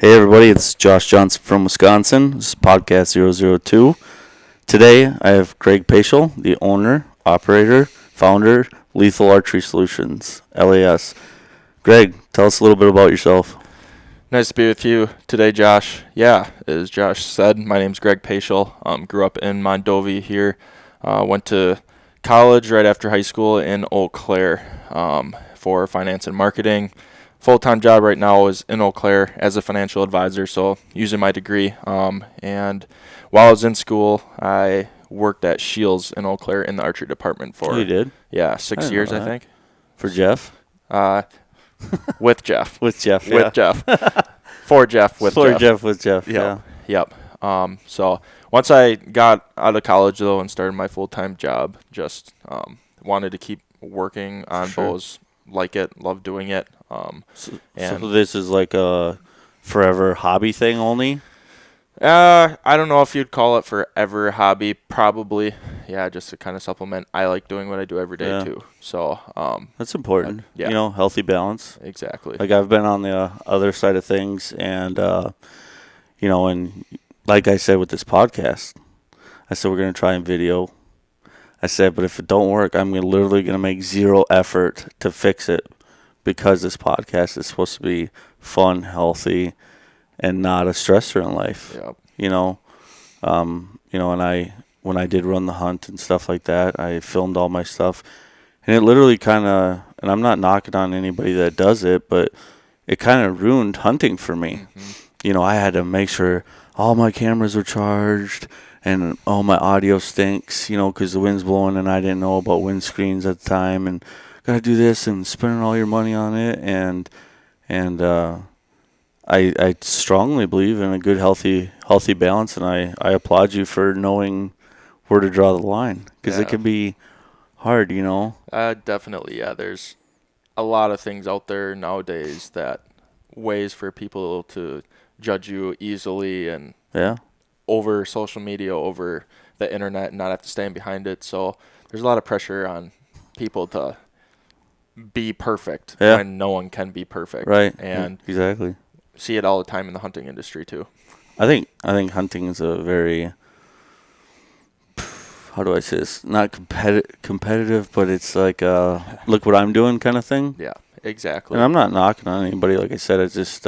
Hey everybody, it's Josh Johnson from Wisconsin. This is podcast 002. Today I have Greg Paschal, the owner, operator, founder, Lethal Archery Solutions, LAS. Greg, tell us a little bit about yourself. Nice to be with you today, Josh. Yeah, as Josh said, my name's Greg Paschal. Grew up in Mondovi here. Went to college right after high school in Eau Claire for finance and marketing. Full-time job right now is in Eau Claire as a financial advisor, so using my degree. And while I was in school, I worked at Shields in Eau Claire in the archery department for You did? 6 years, I think. For Jeff? With Jeff. With Jeff, yeah. With Jeff. For Jeff, with For Jeff. Jeff, with Jeff, yeah. Yep. So once I got out of college, though, and started my full-time job, just wanted to keep working on bows. Like it, love doing it. So this is like a forever hobby thing only? I don't know if you'd call it forever hobby. Probably, yeah, just to kind of supplement. I like doing what I do every day too. So that's important. Yeah. You know, healthy balance. Exactly. Like I've been on the other side of things, and and like I said with this podcast, I said we're gonna try and video. I said, but if it don't work, I'm literally gonna make zero effort to fix it, because this podcast is supposed to be fun, healthy, and not a stressor in life. Yep. And when I did run the hunt and stuff like that, I filmed all my stuff, and it literally kind of, and I'm not knocking on anybody that does it, but it kind of ruined hunting for me. Mm-hmm. I had to make sure all my cameras were charged and all my audio stinks, because the wind's blowing and I didn't know about windscreens at the time, and gotta do this and spending all your money on it, and I strongly believe in a good healthy balance, and I applaud you for knowing where to draw the line, because it can be hard, Definitely, yeah. There's a lot of things out there nowadays that ways for people to judge you easily and over social media, over the internet, and not have to stand behind it. So there's a lot of pressure on people to be perfect when no one can be perfect. Right. And exactly. See it all the time in the hunting industry too. I think hunting is a very, how do I say this? Not competitive, but it's like look what I'm doing kind of thing. Yeah, exactly. And I'm not knocking on anybody. Like I said, it's just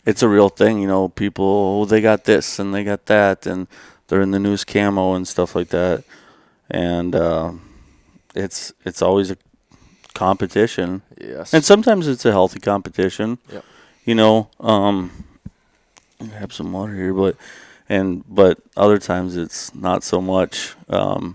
it's a real thing. People, they got this and they got that, and they're in the news camo and stuff like that. And it's always a competition. Yes. And sometimes it's a healthy competition. Yep. I have some water here, but other times it's not so much. So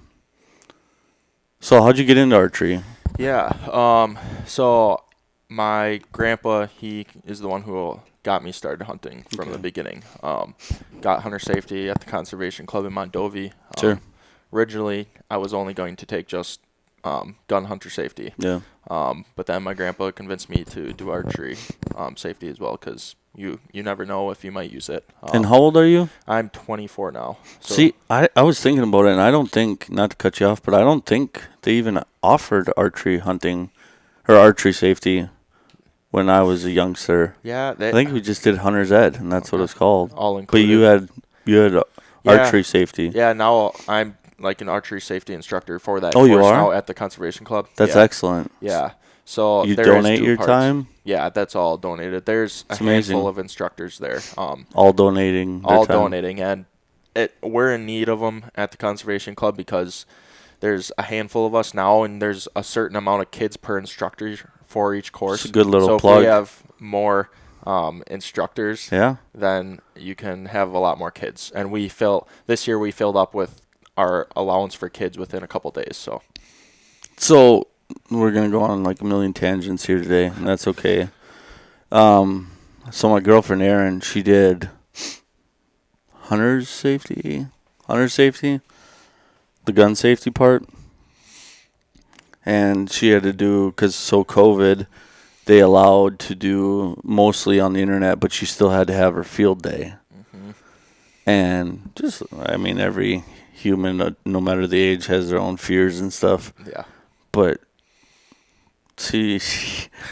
how'd you get into archery? Yeah. So my grandpa, he is the one who got me started hunting from the beginning. Got hunter safety at the Conservation Club in Mondovi. Sure. Originally, I was only going to take just gun hunter safety. Yeah. But then my grandpa convinced me to do archery safety as well, because you never know if you might use it. And how old are you? I'm 24 now. So See, I was thinking about it, and I don't think, not to cut you off, but I don't think they even offered archery hunting or archery safety when I was a youngster. Yeah. I think we just did hunter's ed, and that's what it's called. All included. But you had archery safety. Yeah, now I'm like an archery safety instructor for that course course you are? now at the Conservation Club. That's excellent. Yeah. So you there donate is two your parts. time? Yeah, that's all donated. There's a handful of instructors there. All donating their all time. donating, and we're in need of them at the Conservation Club, because there's a handful of us now, and there's a certain amount of kids per instructor for each course. It's a good little so plug. So if we have more instructors, Yeah. then you can have a lot more kids. And this year we filled up with our allowance for kids within a couple days. So we're going to go on like a million tangents here today, and that's okay. So my girlfriend Erin, she did hunter safety, the gun safety part. And she had to do, because COVID, they allowed to do mostly on the internet, but she still had to have her field day. Mm-hmm. And every human, no matter the age, has their own fears and stuff. Yeah. But she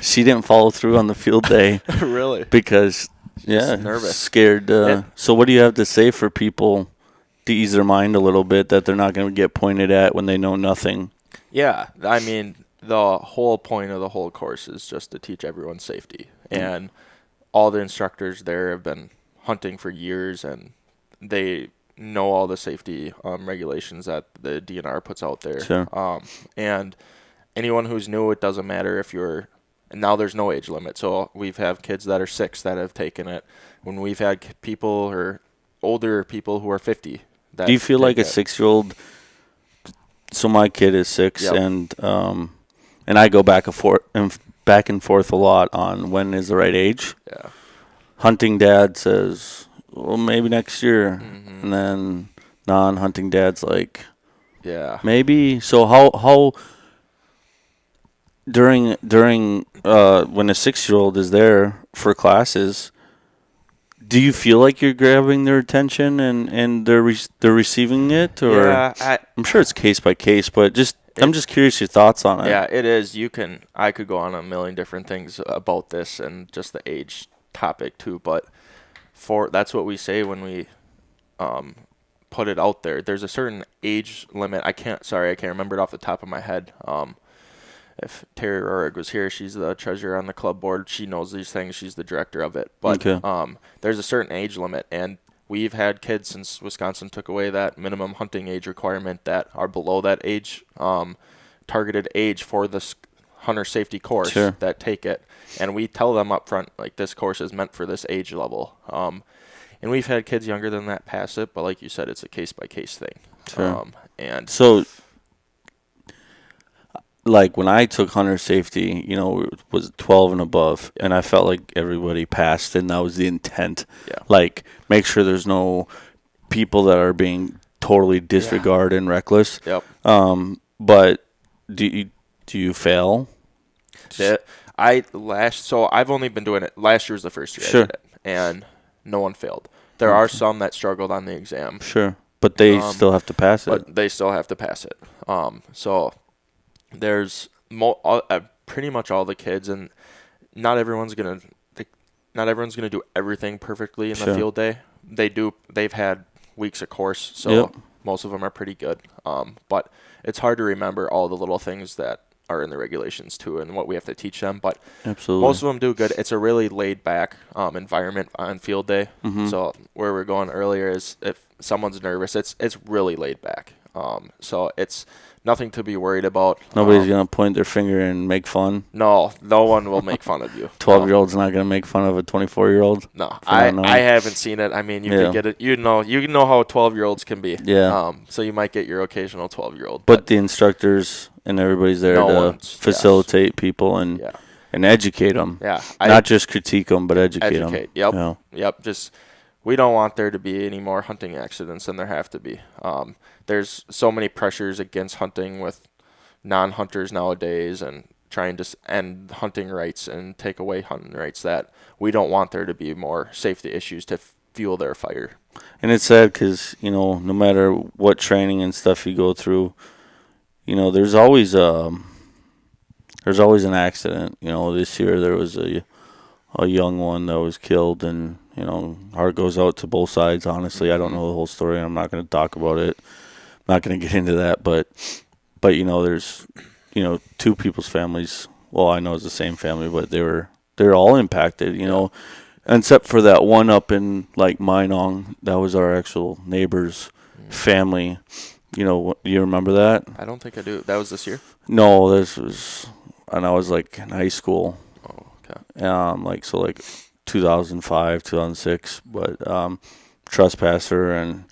didn't follow through on the field day Really? because Nervous. scared. So what do you have to say for people to ease their mind a little bit that they're not going to get pointed at when they know nothing? Yeah, I mean, the whole point of the whole course is just to teach everyone safety. And all the instructors there have been hunting for years, and they know all the safety regulations that the DNR puts out there. Sure. And anyone who's new, it doesn't matter if you're – now there's no age limit. So we've had kids that are 6 that have taken it. When we've had people or older people who are 50 that Do you feel like a it. 6-year-old – so my kid is 6, Yep. and I go back and forth a lot on when is the right age. Yeah. Hunting dad says, well, maybe next year. Mm-hmm. And then non-hunting dad's like, Yeah. maybe. So how during when a 6-year-old is there for classes, do you feel like you're grabbing their attention and they're receiving it? Or Yeah, I'm sure it's case by case, but I'm just curious your thoughts on it. yeah, it is. I could go on a million different things about this and just the age topic too, but that's what we say when we put it out there. There's a certain age limit. I can't remember it off the top of my head. If Terry Rohrig was here, she's the treasurer on the club board. She knows these things. She's the director of it. But Okay. There's a certain age limit, and we've had kids since Wisconsin took away that minimum hunting age requirement that are below that age, targeted age for this hunter safety course Sure. that take it. And we tell them up front, like, this course is meant for this age level. And we've had kids younger than that pass it, but like you said, it's a case-by-case thing. Sure. And So, like when I took hunter safety, it was 12 and above, and I felt like everybody passed, and that was the intent. Yeah. Like, make sure there's no people that are being totally disregarded and reckless. Yep. But do you fail? So I've only been doing it. Last year was the first year Sure. I did it, and no one failed. There are some that struggled on the exam, Sure, but they still have to pass it. but they still have to pass it. So there's pretty much all the kids, and not everyone's gonna do everything perfectly in the Sure. field day. They've had weeks of course, so Yep. most of them are pretty good. But it's hard to remember all the little things that are in the regulations too, and what we have to teach them. But Absolutely. most of them do good. It's a really laid back environment on field day. Mm-hmm. So where we're going earlier is if someone's nervous, it's really laid back. So it's nothing to be worried about. Nobody's going to point their finger and make fun. No one will make fun of you. 12-year-old's not going to make fun of a 24-year-old. No, I haven't seen it. I mean, you could get it. You know how 12-year-olds can be. Yeah. So you might get your occasional 12-year-old. But the instructors and everybody's there to facilitate people and educate them. Yeah. Not just critique them, but educate them. Yep. Yeah. Yep. Just we don't want there to be any more hunting accidents than there have to be. There's so many pressures against hunting with non-hunters nowadays and trying to end hunting rights and take away hunting rights that we don't want there to be more safety issues to fuel their fire. And it's sad because, no matter what training and stuff you go through, there's always an accident. This year there was a young one that was killed, and heart goes out to both sides. Honestly, I don't know the whole story. I'm not going to talk about it. I'm not going to get into that, but there's two people's families. Well, I know it's the same family, but they're all impacted. Except for that one up in like Minong, that was our actual neighbor's family. You remember that? I don't think I do. That was this year? No, this was, and I was like in high school. Oh, okay. Like 2005, 2006, but trespasser, and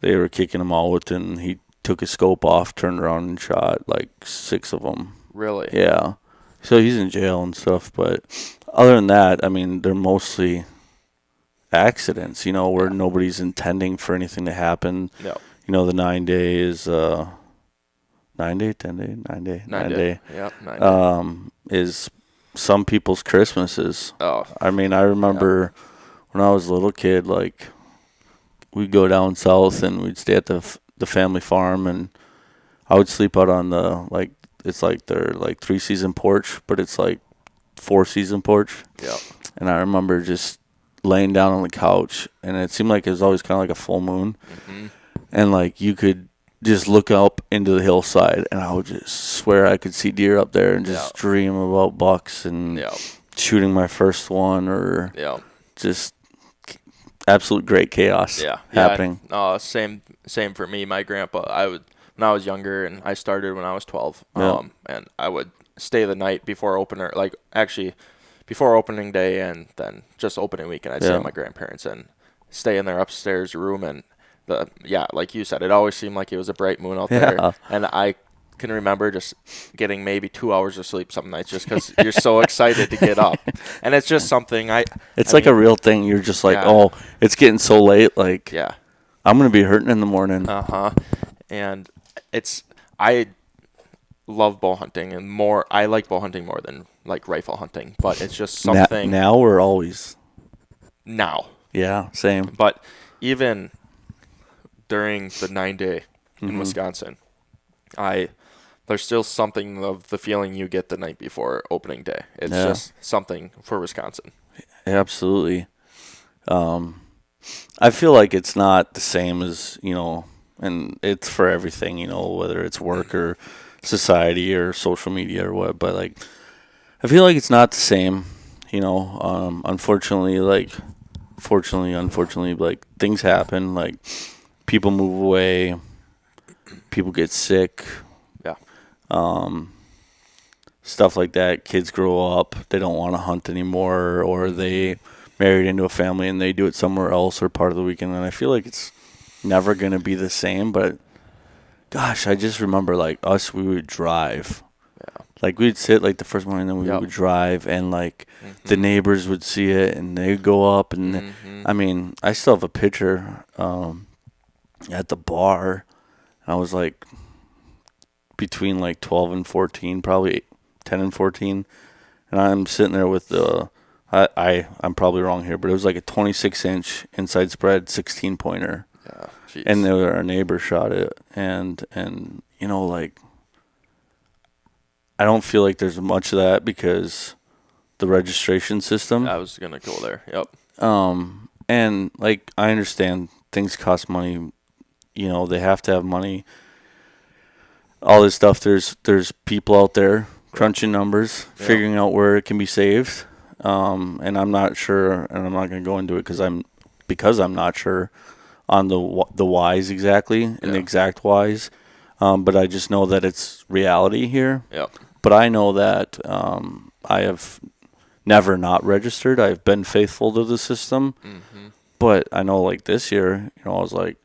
they were kicking him out, and he took his scope off, turned around and shot like 6 of them. Really? Yeah. So he's in jail and stuff, but other than that, I mean, they're mostly accidents, where nobody's intending for anything to happen. No. The 9 days, 9 day, 10 day, 9 day, 9 day. Yep, 9 day. Is some people's Christmases. Oh. I mean, I remember when I was a little kid, like, we'd go down south and we'd stay at the family farm, and I would sleep out on the their like 3-season porch, but it's like 4-season porch. Yeah. And I remember just laying down on the couch, and it seemed like it was always kind of like a full moon, and like you could just look up into the hillside, and I would just swear I could see deer up there, and just dream about bucks and shooting my first one, or just absolute great chaos happening. Same for me. My grandpa, when I was younger, and I started when I was 12. And I would stay the night before opener, like actually before opening day, and then just opening weekend. I'd stay at my grandparents and stay in their upstairs room, and like you said, it always seemed like it was a bright moon out there, and I can remember just getting maybe 2 hours of sleep some nights just because you're so excited to get up. And it's just something It's a real thing. You're just like, oh, it's getting so late. Like, I'm going to be hurting in the morning. And I love bow hunting, and I like bow hunting more than like rifle hunting, but it's just something. Now or always? Now. Yeah, same. But even during the 9-day in Wisconsin, there's still something of the feeling you get the night before opening day. It's just something for Wisconsin. Absolutely. I feel like it's not the same as, and it's for everything, whether it's work or society or social media or what, but like, I feel like it's not the same, unfortunately, like things happen, like people move away, people get sick. Stuff like that. Kids grow up, they don't want to hunt anymore, or they married into a family and they do it somewhere else or part of the weekend. And I feel like it's never going to be the same. But gosh, I just remember like us, we would drive. Like we'd sit like the first morning, and then we would drive, and like the neighbors would see it and they'd go up. And I mean, I still have a picture at the bar. I was like between like 12 and 14, probably 10 and 14, and I'm sitting there with I'm probably wrong here, but it was like a 26-inch inside spread 16-pointer, and our neighbor shot it, and like I don't feel like there's much of that because the registration system. I was gonna go there. Yep. And like I understand things cost money, they have to have money. All this stuff. There's people out there crunching numbers, figuring out where it can be saved. And I'm not sure, and I'm not going to go into it because I'm not sure on the whys exactly and the exact whys. But I just know that it's reality here. Yep. But I know that I have never not registered. I've been faithful to the system. But I know like this year, it was like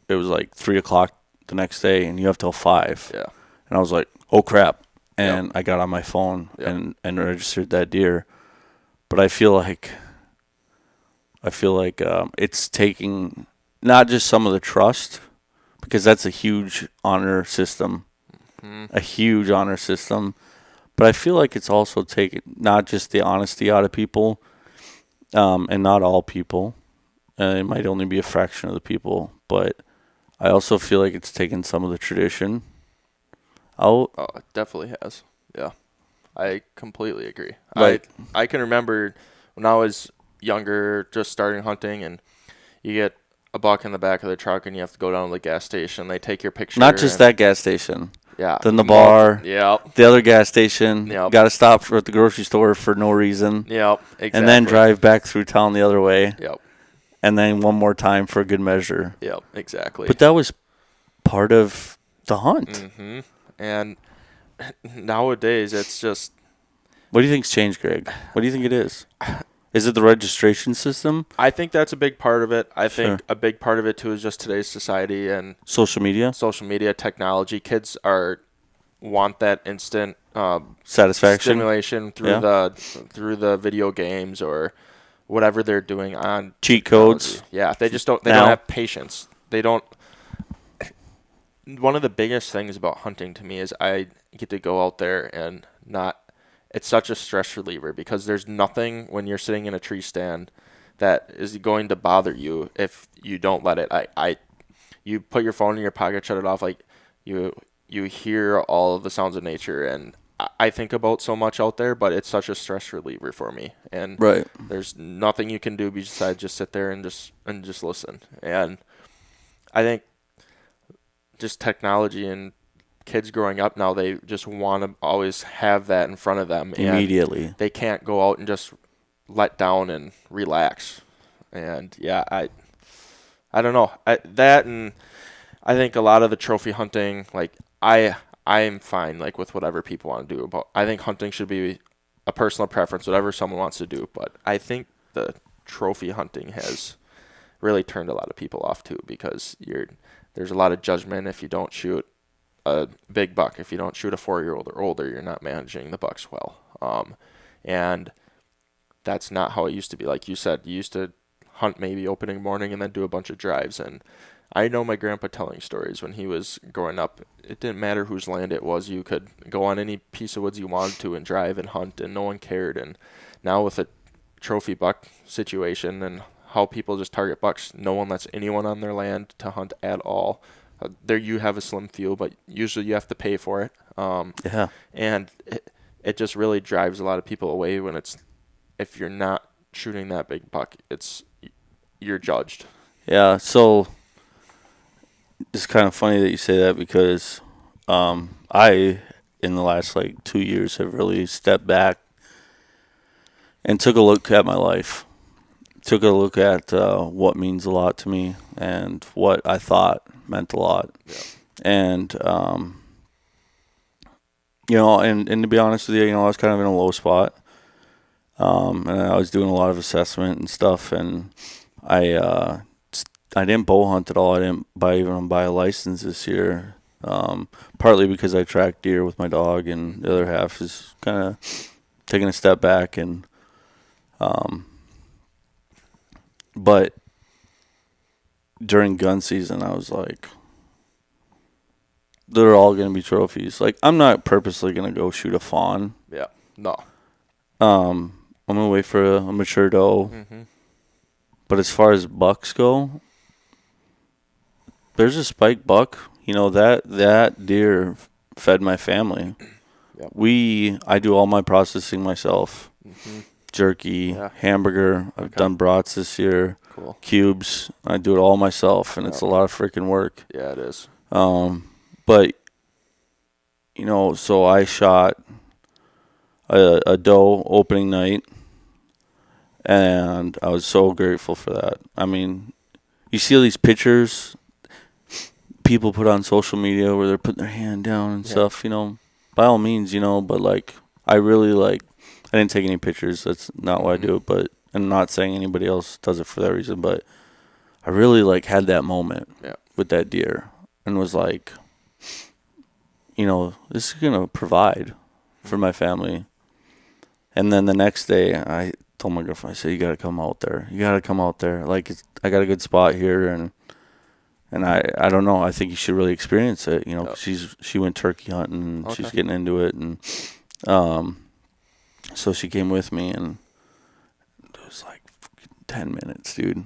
3:00 the next day, and you have till 5. Yeah. And I was like, oh crap. And I got on my phone and registered that deer. But I feel like it's taking not just some of the trust, because that's a huge honor system, but I feel like it's also taking not just the honesty out of people, and not all people. It might only be a fraction of the people, but I also feel like it's taken some of the tradition out. Oh, it definitely has. Yeah. I completely agree. Like, I can remember when I was younger, just starting hunting, and you get a buck in the back of the truck and you have to go down to the gas station. They take your picture. Not just that gas station. Yeah. Then the bar. Yep. The other gas station. Yep. Got to stop at the grocery store for no reason. Yep. Exactly. And then drive back through town the other way. Yep. And then one more time for a good measure. Yep. Exactly. But that was part of the hunt. And nowadays, it's just. What do you think's changed, Greg? What do you think it is? Is it the registration system? I think that's a big part of it. I think a big part of it too is just today's society and social media, technology. Kids want that instant satisfaction, stimulation through the video games or whatever they're doing on cheat codes. Yeah, they just don't. They don't have patience. They don't. One of the biggest things about hunting to me is I get to go out there and not. It's such a stress reliever because there's nothing when you're sitting in a tree stand that is going to bother you if you don't let it. You put your phone in your pocket, shut it off. Like you you hear all of the sounds of nature, and I think about so much out there, but it's such a stress reliever for me. And Right. there's nothing you can do besides just sit there and just listen. And I think just technology and kids growing up now, they just want to always have that in front of them. Immediately. And they can't go out and just let down and relax. And yeah, I don't know. That, and I think a lot of the trophy hunting, like I'm fine like with whatever people want to do, but I think hunting should be a personal preference, whatever someone wants to do. But I think the trophy hunting has really turned a lot of people off too, because there's a lot of judgment if you don't shoot a big buck. If you don't shoot a 4-year-old or older, you're not managing the bucks well. And that's not how it used to be. Like you said, you used to hunt maybe opening morning and then do a bunch of drives. And I know my grandpa telling stories when he was growing up. It didn't matter whose land it was. You could go on any piece of woods you wanted to and drive and hunt, and no one cared. And now with a trophy buck situation and how people just target bucks, no one lets anyone on their land to hunt at all. There you have a slim few, but usually you have to pay for it. Yeah. And it just really drives a lot of people away when if you're not shooting that big buck, you're judged. Yeah. So it's kind of funny that you say that, because I, in the last like 2 years, have really stepped back and took a look at my life. Took a look at what means a lot to me and what I thought meant a lot. Yeah. And, and to be honest with you, I was kind of in a low spot. And I was doing a lot of assessment and stuff, and I didn't bow hunt at all. I didn't even buy a license this year, partly because I track deer with my dog, and the other half is kind of taking a step back. And but during gun season, I was like, they're all going to be trophies. Like, I'm not purposely going to go shoot a fawn. Yeah. No. I'm going to wait for a mature doe. Mm-hmm. But as far as bucks go, there's a spike buck. That deer fed my family. Yep. I do all my processing myself. Mm-hmm. Jerky, hamburger. I've done brats this year. Cool. Cubes. I do it all myself, and it's a lot of freaking work. Yeah, it is. But, so I shot a doe opening night, and I was so grateful for that. I mean, you see all these pictures people put on social media where they're putting their hand down and stuff, by all means, but like, I really I didn't take any pictures. That's not why I do it, but I'm not saying anybody else does it for that reason, but I really had that moment with that deer and was like, this is going to provide for my family. And then the next day I told my girlfriend, I said, you got to come out there. You got to come out there. Like, I got a good spot here, and I don't know. I think you should really experience it. 'Cause she went turkey hunting, and she's getting into it, and so she came with me, and it was like 10 minutes, dude.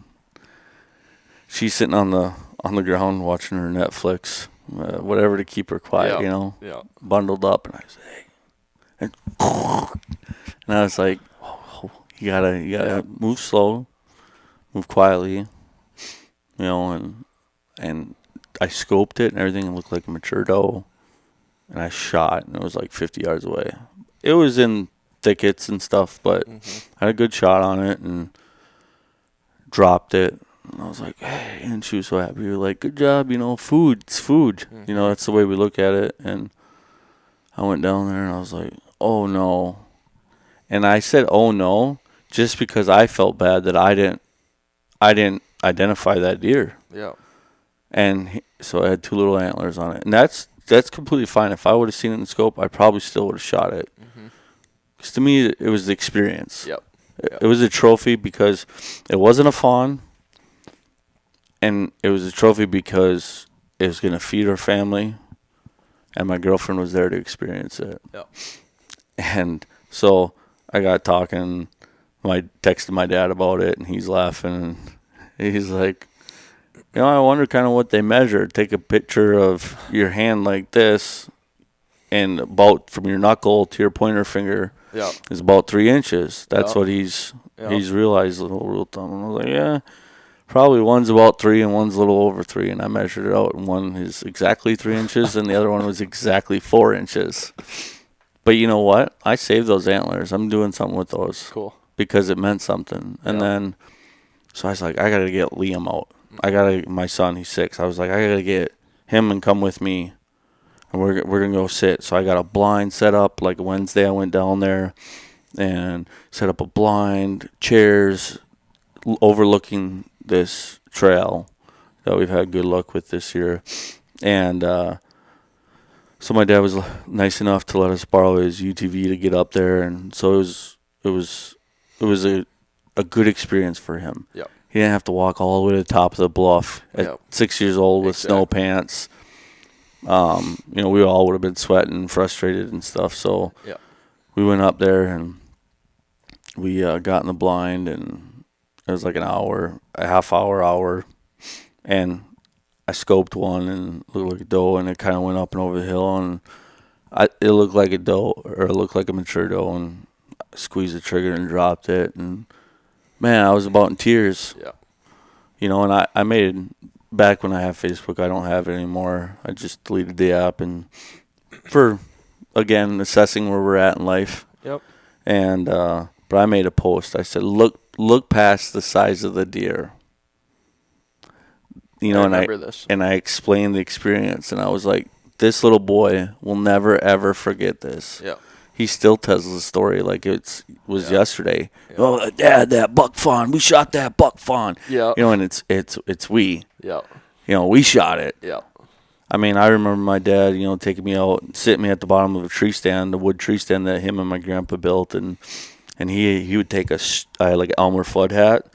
She's sitting on the ground watching her Netflix, whatever to keep her quiet, bundled up, and I said, hey, and I was like, oh, you gotta move slow, move quietly, and I scoped it and everything. It looked like a mature doe, and I shot, and it was like 50 yards away. It was in thickets and stuff, but I had a good shot on it and dropped it. And I was like, hey, and she was so happy. We were like, good job, food, it's food. That's the way we look at it. And I went down there and I was like, oh no. And I said, oh no, just because I felt bad that I didn't identify that deer. Yeah. And so I had 2 little antlers on it. And that's completely fine. If I would have seen it in the scope, I probably still would have shot it. Because to me, it was the experience. Yep. It was a trophy because it wasn't a fawn. And it was a trophy because it was going to feed our family. And my girlfriend was there to experience it. Yep. And so I got talking. I texted my dad about it, and he's laughing. And he's like, I wonder kind of what they measure. Take a picture of your hand like this, and about from your knuckle to your pointer finger is about 3 inches. That's what he's realized, the little rule of thumb. And I was like, yeah, probably one's about 3 and one's a little over 3. And I measured it out, and one is exactly 3 inches, and the other one was exactly 4 inches. But you know what? I saved those antlers. I'm doing something with those. Cool. Because it meant something. And then, so I was like, I got to get Liam out. My son, he's 6. I was like, I got to get him and come with me. And we're going to go sit. So I got a blind set up. Like Wednesday, I went down there and set up a blind, chairs overlooking this trail that we've had good luck with this year. And so my dad was nice enough to let us borrow his UTV to get up there. And so it was a good experience for him. Yep. He didn't have to walk all the way to the top of the bluff at 6 years old with snow pants. We all would have been sweating, frustrated and stuff. So we went up there and we got in the blind, and it was like an hour, a half hour, and I scoped one and it looked like a doe, and it kind of went up and over the hill, and it looked like a doe, or it looked like a mature doe, and I squeezed the trigger and dropped it, and man, I was about in tears. Yeah. And I made, back when I have Facebook, I don't have it anymore. I just deleted the app, and for, again, assessing where we're at in life. Yep. And, but I made a post. I said, look past the size of the deer. I remember this. And I explained the experience, and I was like, this little boy will never, ever forget this. Yeah. He still tells the story like it was yesterday. Yeah. Oh, Dad, that buck fawn. We shot that buck fawn. Yeah. And it's we. Yeah. We shot it. Yeah. I mean, I remember my dad, taking me out, sitting me at the bottom of a tree stand, the wood tree stand that him and my grandpa built, and he would take like an Elmer Fudd hat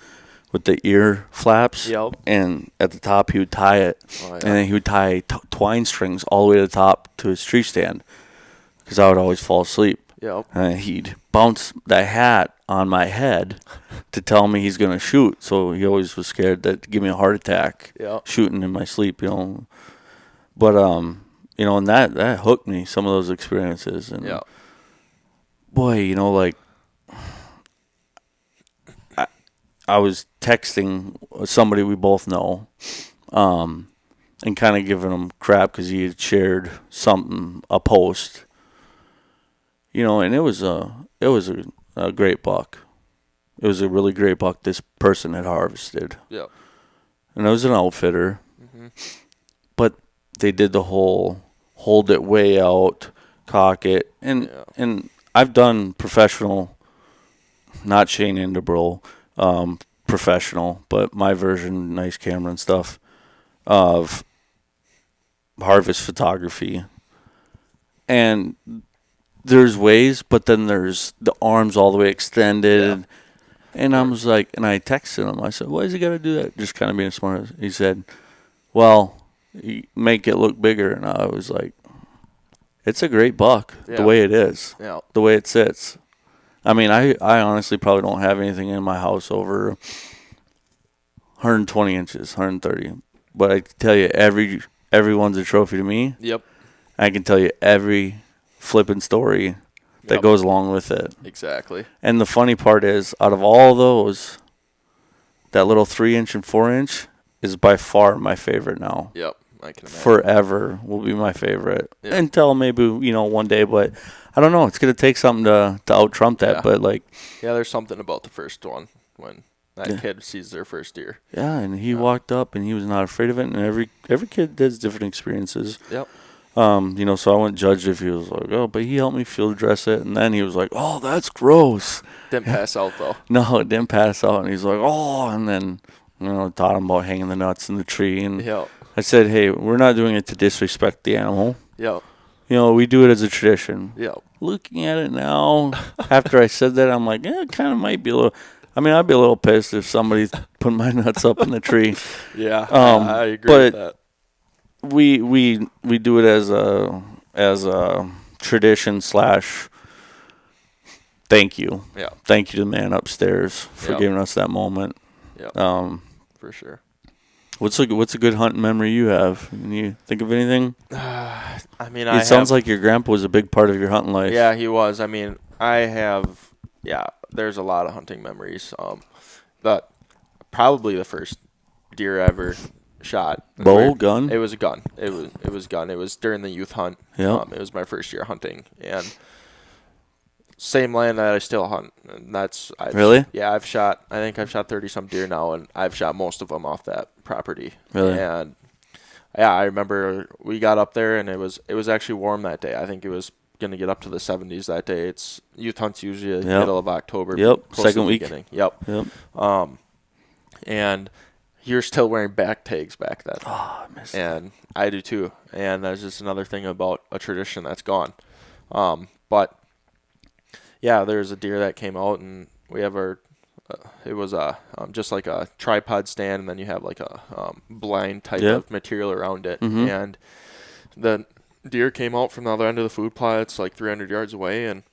with the ear flaps, and at the top he would tie it, and then he would tie twine strings all the way to the top to his tree stand, because I would always fall asleep. Yep. And he'd bounce that hat on my head to tell me he's going to shoot. So he always was scared to give me a heart attack shooting in my sleep, But, and that hooked me, some of those experiences. And, boy, like, I was texting somebody we both know, and kind of giving him crap because he had shared a post. And it was a great buck. It was a really great buck this person had harvested. Yeah. And it was an outfitter. Mm-hmm. But they did the whole hold it way out, cock it. And I've done professional, not Shane Indebro, professional, but my version, nice camera and stuff, of harvest photography. And there's ways, but then there's the arms all the way extended. Yeah. And I was like, and I texted him. I said, why does he got to do that? Just kind of being smart. He said, well, you make it look bigger. And I was like, it's a great buck, the way it is, the way it sits. I mean, I honestly probably don't have anything in my house over 120 inches, 130. But I can tell you, everyone's a trophy to me. Yep. I can tell you every flipping story that goes along with it. Exactly. And the funny part is, out of all those, that little 3-inch and 4-inch is by far my favorite now. Yep, I can imagine. Forever will be my favorite. Yep. Until maybe, one day, but I don't know. It's going to take something to out-trump that, but like... Yeah, there's something about the first one when that kid sees their first deer. Yeah, and he walked up and he was not afraid of it, and every kid has different experiences. Yep. So I wouldn't judge if he was like, oh, but he helped me field dress it. And then he was like, oh, that's gross. Didn't pass out, though. No, it didn't pass out. And he's like, oh, and then, taught him about hanging the nuts in the tree. And I said, hey, we're not doing it to disrespect the animal. Yeah. We do it as a tradition. Yeah. Looking at it now, after I said that, I'm like, it kind of might be a little. I mean, I'd be a little pissed if somebody put my nuts up in the tree. Yeah, I agree with that. We do it as a tradition / thank you. Yeah. Thank you to the man upstairs for giving us that moment. Yeah. For sure. What's a good hunting memory you have? Can you think of anything? I mean, It sounds like your grandpa was a big part of your hunting life. Yeah, he was. I mean, I have, yeah, there's a lot of hunting memories. But probably the first deer I ever shot. Bow, gun? It was a gun. It was gun. It was during the youth hunt. Yep. It was my first year hunting, and same land that I still hunt. And Really? Yeah, I think I've shot 30 some deer now, and I've shot most of them off that property. Really? And yeah, I remember we got up there, and it was actually warm that day. I think it was gonna get up to the 70s that day. It's youth hunts usually middle of October. Yep. Close to Second the week. beginning. Yep. Yep. And you're still wearing back tags back then. Oh, I miss that. And I do too. And that's just another thing about a tradition that's gone. But yeah, there's a deer that came out, and we have it was just like a tripod stand, and then you have like a blind type of material around it. Mm-hmm. And the deer came out from the other end of the food plot. It's like 300 yards away, and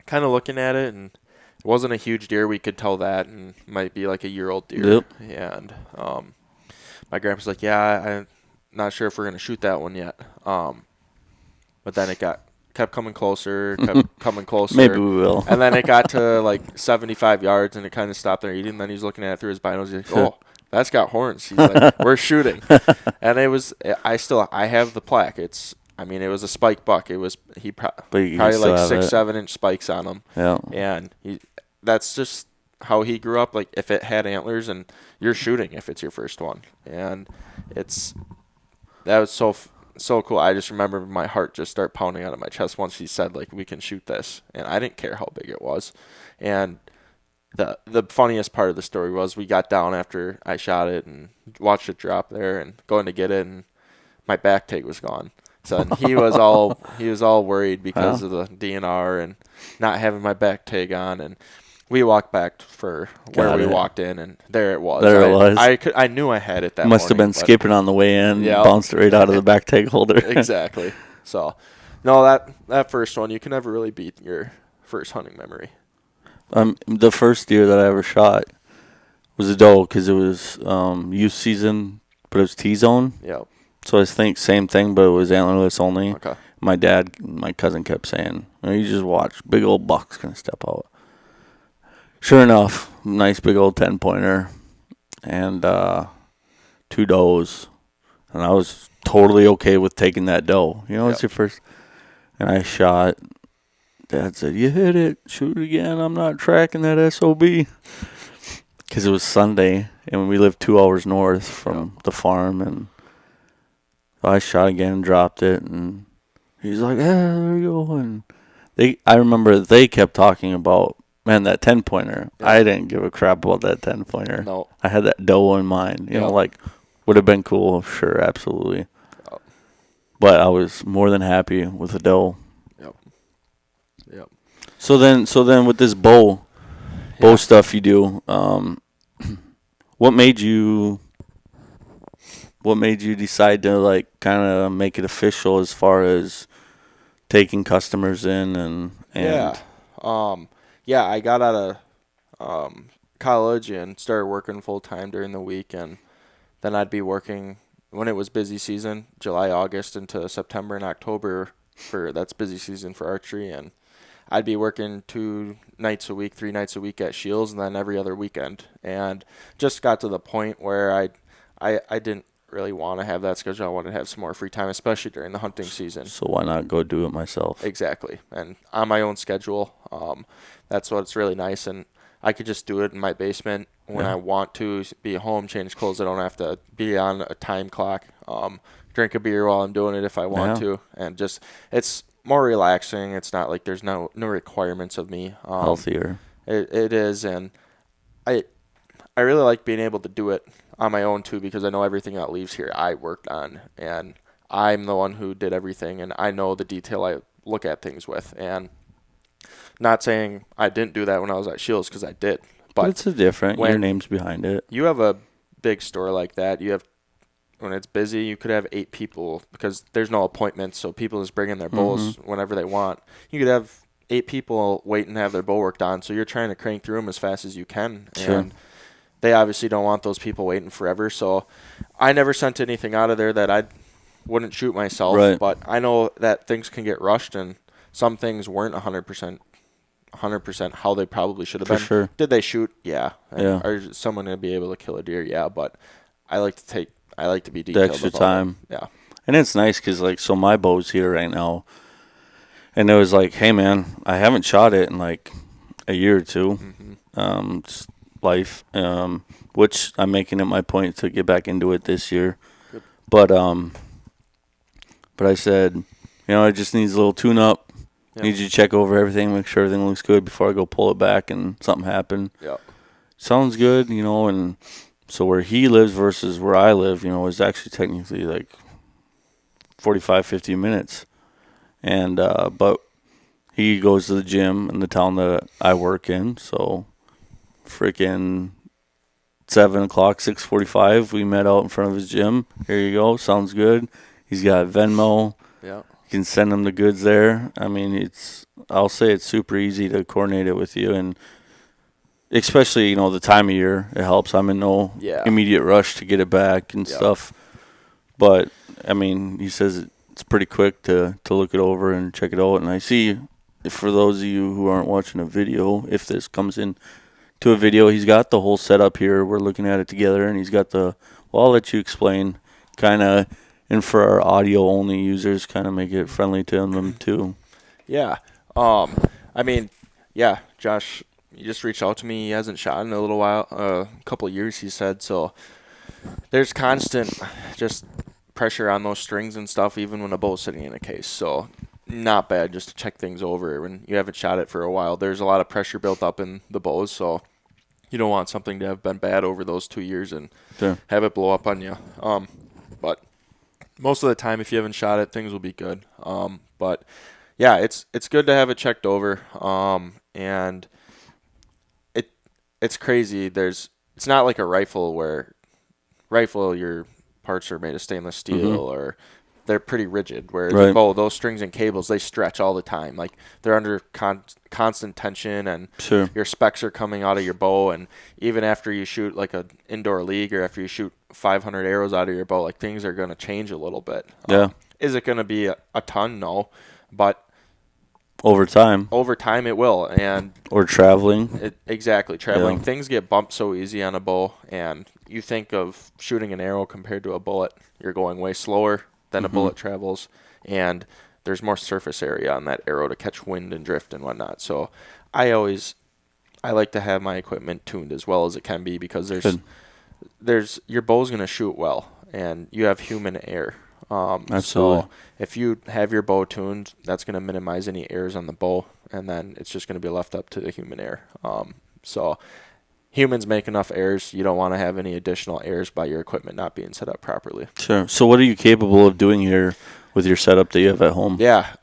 kind of looking at it, and it wasn't a huge deer. We could tell that, and might be like a year-old deer. Yep. And my grandpa's like, yeah, I'm not sure if we're gonna shoot that one yet. But then it kept coming closer, kept coming closer. Maybe we will. And then it got to like 75 yards, and it kind of stopped there eating. Then he's looking at it through his binos. He's like, oh, that's got horns. He's like, we're shooting. And I have the plaque. It was a spike buck. It was probably like 6-7 inch spikes on him. Yeah. And that's just how he grew up. Like, if it had antlers, and you're shooting if it's your first one. And that was so cool. I just remember my heart just start pounding out of my chest once he said, like, we can shoot this. And I didn't care how big it was. And the funniest part of the story was we got down after I shot it and watched it drop there and going to get it, and my back tag was gone. So he was all worried because of the DNR and not having my back tag on. And we walked back for where we walked in, and there it was. I knew I had it that Must have been skipping on the way in. Yeah. Bounced right out of the back tag holder. Exactly. So, no, that first one, you can never really beat your first hunting memory. The first deer that I ever shot was a doe because it was youth season, but it was T-zone. Yeah. So I think same thing, but it was antlerless only. Okay. My cousin kept saying, you just watch, big old buck's going to step out. Sure enough, nice big old 10-pointer and 2 does. And I was totally okay with taking that doe. It's your first. And I shot. Dad said, you hit it. Shoot it again. I'm not tracking that SOB. Because it was Sunday, and we lived 2 hours north from the farm. And I shot again and dropped it. And he's like, there you go. And I remember they kept talking about, man, that 10-pointer. Yeah. I didn't give a crap about that 10-pointer. No. I had that doe in mind. You know, like, would have been cool. Sure, absolutely. Yep. But I was more than happy with the doe. Yep. So then with this bow stuff you do, what made you decide to, like, kind of make it official as far as taking customers in and I got out of college and started working full time during the week, and then I'd be working when it was busy season, July, August into September and October that's busy season for archery, and I'd be working 2 nights a week, 3 nights a week at Shields, and then every other weekend. And just got to the point where I didn't really want to have that schedule. I wanted to have some more free time, especially during the hunting season. So why not go do it myself? Exactly. And on my own schedule, that's what's really nice. And I could just do it in my basement when I want to, be home, change clothes. I don't have to be on a time clock, drink a beer while I'm doing it if I want to. And just, it's more relaxing. It's not like there's no requirements of me. Healthier. It is, and I really like being able to do it on my own too, because I know everything that leaves here I worked on, and I'm the one who did everything, and I know the detail I look at things with. And not saying I didn't do that when I was at Shields, because I did. But it's different. Your name's behind it. You have a big store like that. When it's busy, you could have 8 people because there's no appointments, so people just bring in their bows whenever they want. You could have 8 people wait and have their bow worked on, so you're trying to crank through them as fast as you can. Sure. And they obviously don't want those people waiting forever. So I never sent anything out of there that I wouldn't shoot myself. Right. But I know that things can get rushed, and some things weren't 100% how they probably should have For been. sure. Did they shoot? Yeah. And Yeah. Are someone going to be able to kill a deer? Yeah. But I like to be The detailed extra about time. it. Yeah. And it's nice because, like, so my bow's here right now. And it was like, hey, man, I haven't shot it in, like, a year or two. Just life. Which I'm making it my point to get back into it this year. Good. But I said, it just needs a little tune-up. Yep. Need you to check over everything, make sure everything looks good before I go pull it back and something happened. Yep. Sounds good, and so where he lives versus where I live, is actually technically like 45, 50 minutes. And but he goes to the gym in the town that I work in, so freaking 7 o'clock, 6:45, we met out in front of his gym. Here you go, sounds good. He's got Venmo. Yeah. You can send him the goods there. I mean, I'll say it's super easy to coordinate it with you, and especially, the time of year, it helps. I'm in no immediate rush to get it back and stuff. But, I mean, he says it's pretty quick to look it over and check it out. And I see, for those of you who aren't watching a video, if this comes in to a video, he's got the whole setup here. We're looking at it together, and he's got I'll let you explain kind of. And for our audio-only users, kind of make it friendly to them, too. Yeah. I mean, yeah, Josh, he just reached out to me. He hasn't shot in a little while, a couple of years, he said. So there's constant just pressure on those strings and stuff, even when a bow's sitting in a case. So not bad just to check things over when you haven't shot it for a while. There's a lot of pressure built up in the bows, so you don't want something to have been bad over those 2 years and have it blow up on you. But most of the time, if you haven't shot it, things will be good. But yeah, it's good to have it checked over. And it's crazy. It's not like a rifle where your parts are made of stainless steel or they're pretty rigid. Whereas a bow, those strings and cables, they stretch all the time. Like they're under constant tension, and your specs are coming out of your bow. And even after you shoot like an indoor league, or after you shoot 500 arrows out of your bow, like things are going to change a little bit. Yeah. Is it going to be a ton? No, but over time it will. And or traveling. Exactly, traveling. Things get bumped so easy on a bow, and you think of shooting an arrow compared to a bullet, you're going way slower than a bullet travels, and there's more surface area on that arrow to catch wind and drift and whatnot. So I like to have my equipment tuned as well as it can be, because your bow's going to shoot well, and you have human error. Absolutely. So if you have your bow tuned, that's going to minimize any errors on the bow, and then it's just going to be left up to the human error. So humans make enough errors. You don't want to have any additional errors by your equipment not being set up properly. Sure. So what are you capable of doing here with your setup that you have at home? Yeah.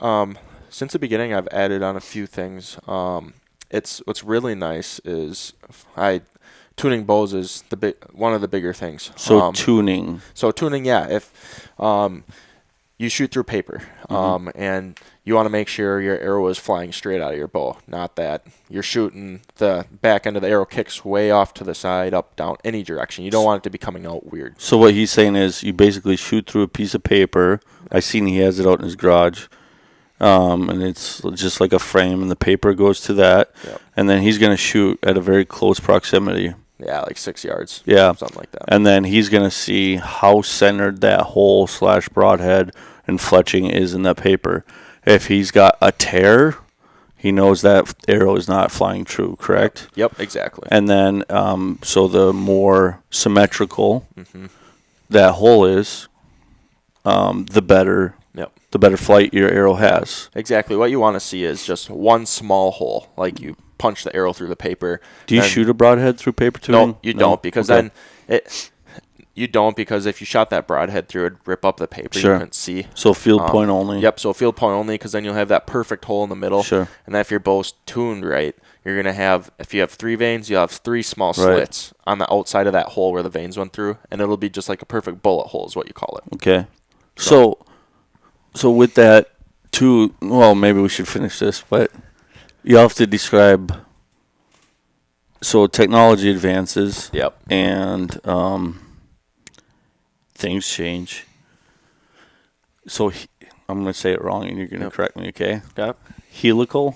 Since the beginning, I've added on a few things. What's really nice is tuning bows is one of the bigger things. So tuning. Yeah. If you shoot through paper, and you want to make sure your arrow is flying straight out of your bow, not that you're shooting the back end of the arrow kicks way off to the side, up, down, any direction. You don't want it to be coming out weird. So what he's saying is you basically shoot through a piece of paper. I seen he has it out in his garage. And it's just like a frame, and the paper goes to that. Yep. And then he's going to shoot at a very close proximity. Yeah, like 6 yards. Yeah. Something like that. And then he's going to see how centered that hole / broadhead and fletching is in that paper. If he's got a tear, he knows that arrow is not flying true, correct? Yep, exactly. And then, so the more symmetrical that hole is, the better. Yep. The better flight your arrow has. Exactly. What you want to see is just one small hole, like you punch the arrow through the paper. Do you shoot a broadhead through paper tuning? No, you don't, because then you don't, because if you shot that broadhead through, it'd rip up the paper. Sure. You couldn't see. So field point only. Yep. So field point only, because then you'll have that perfect hole in the middle. Sure. And then if your bow's tuned right, you're gonna have, if you have 3 vanes, you'll have 3 small slits on the outside of that hole where the vanes went through, and it'll be just like a perfect bullet hole, is what you call it. Okay. So with that, too, well, maybe we should finish this, but you have to describe. So technology advances. Yep. And things change. So I'm going to say it wrong, and you're going to correct me, okay? Yep. Helical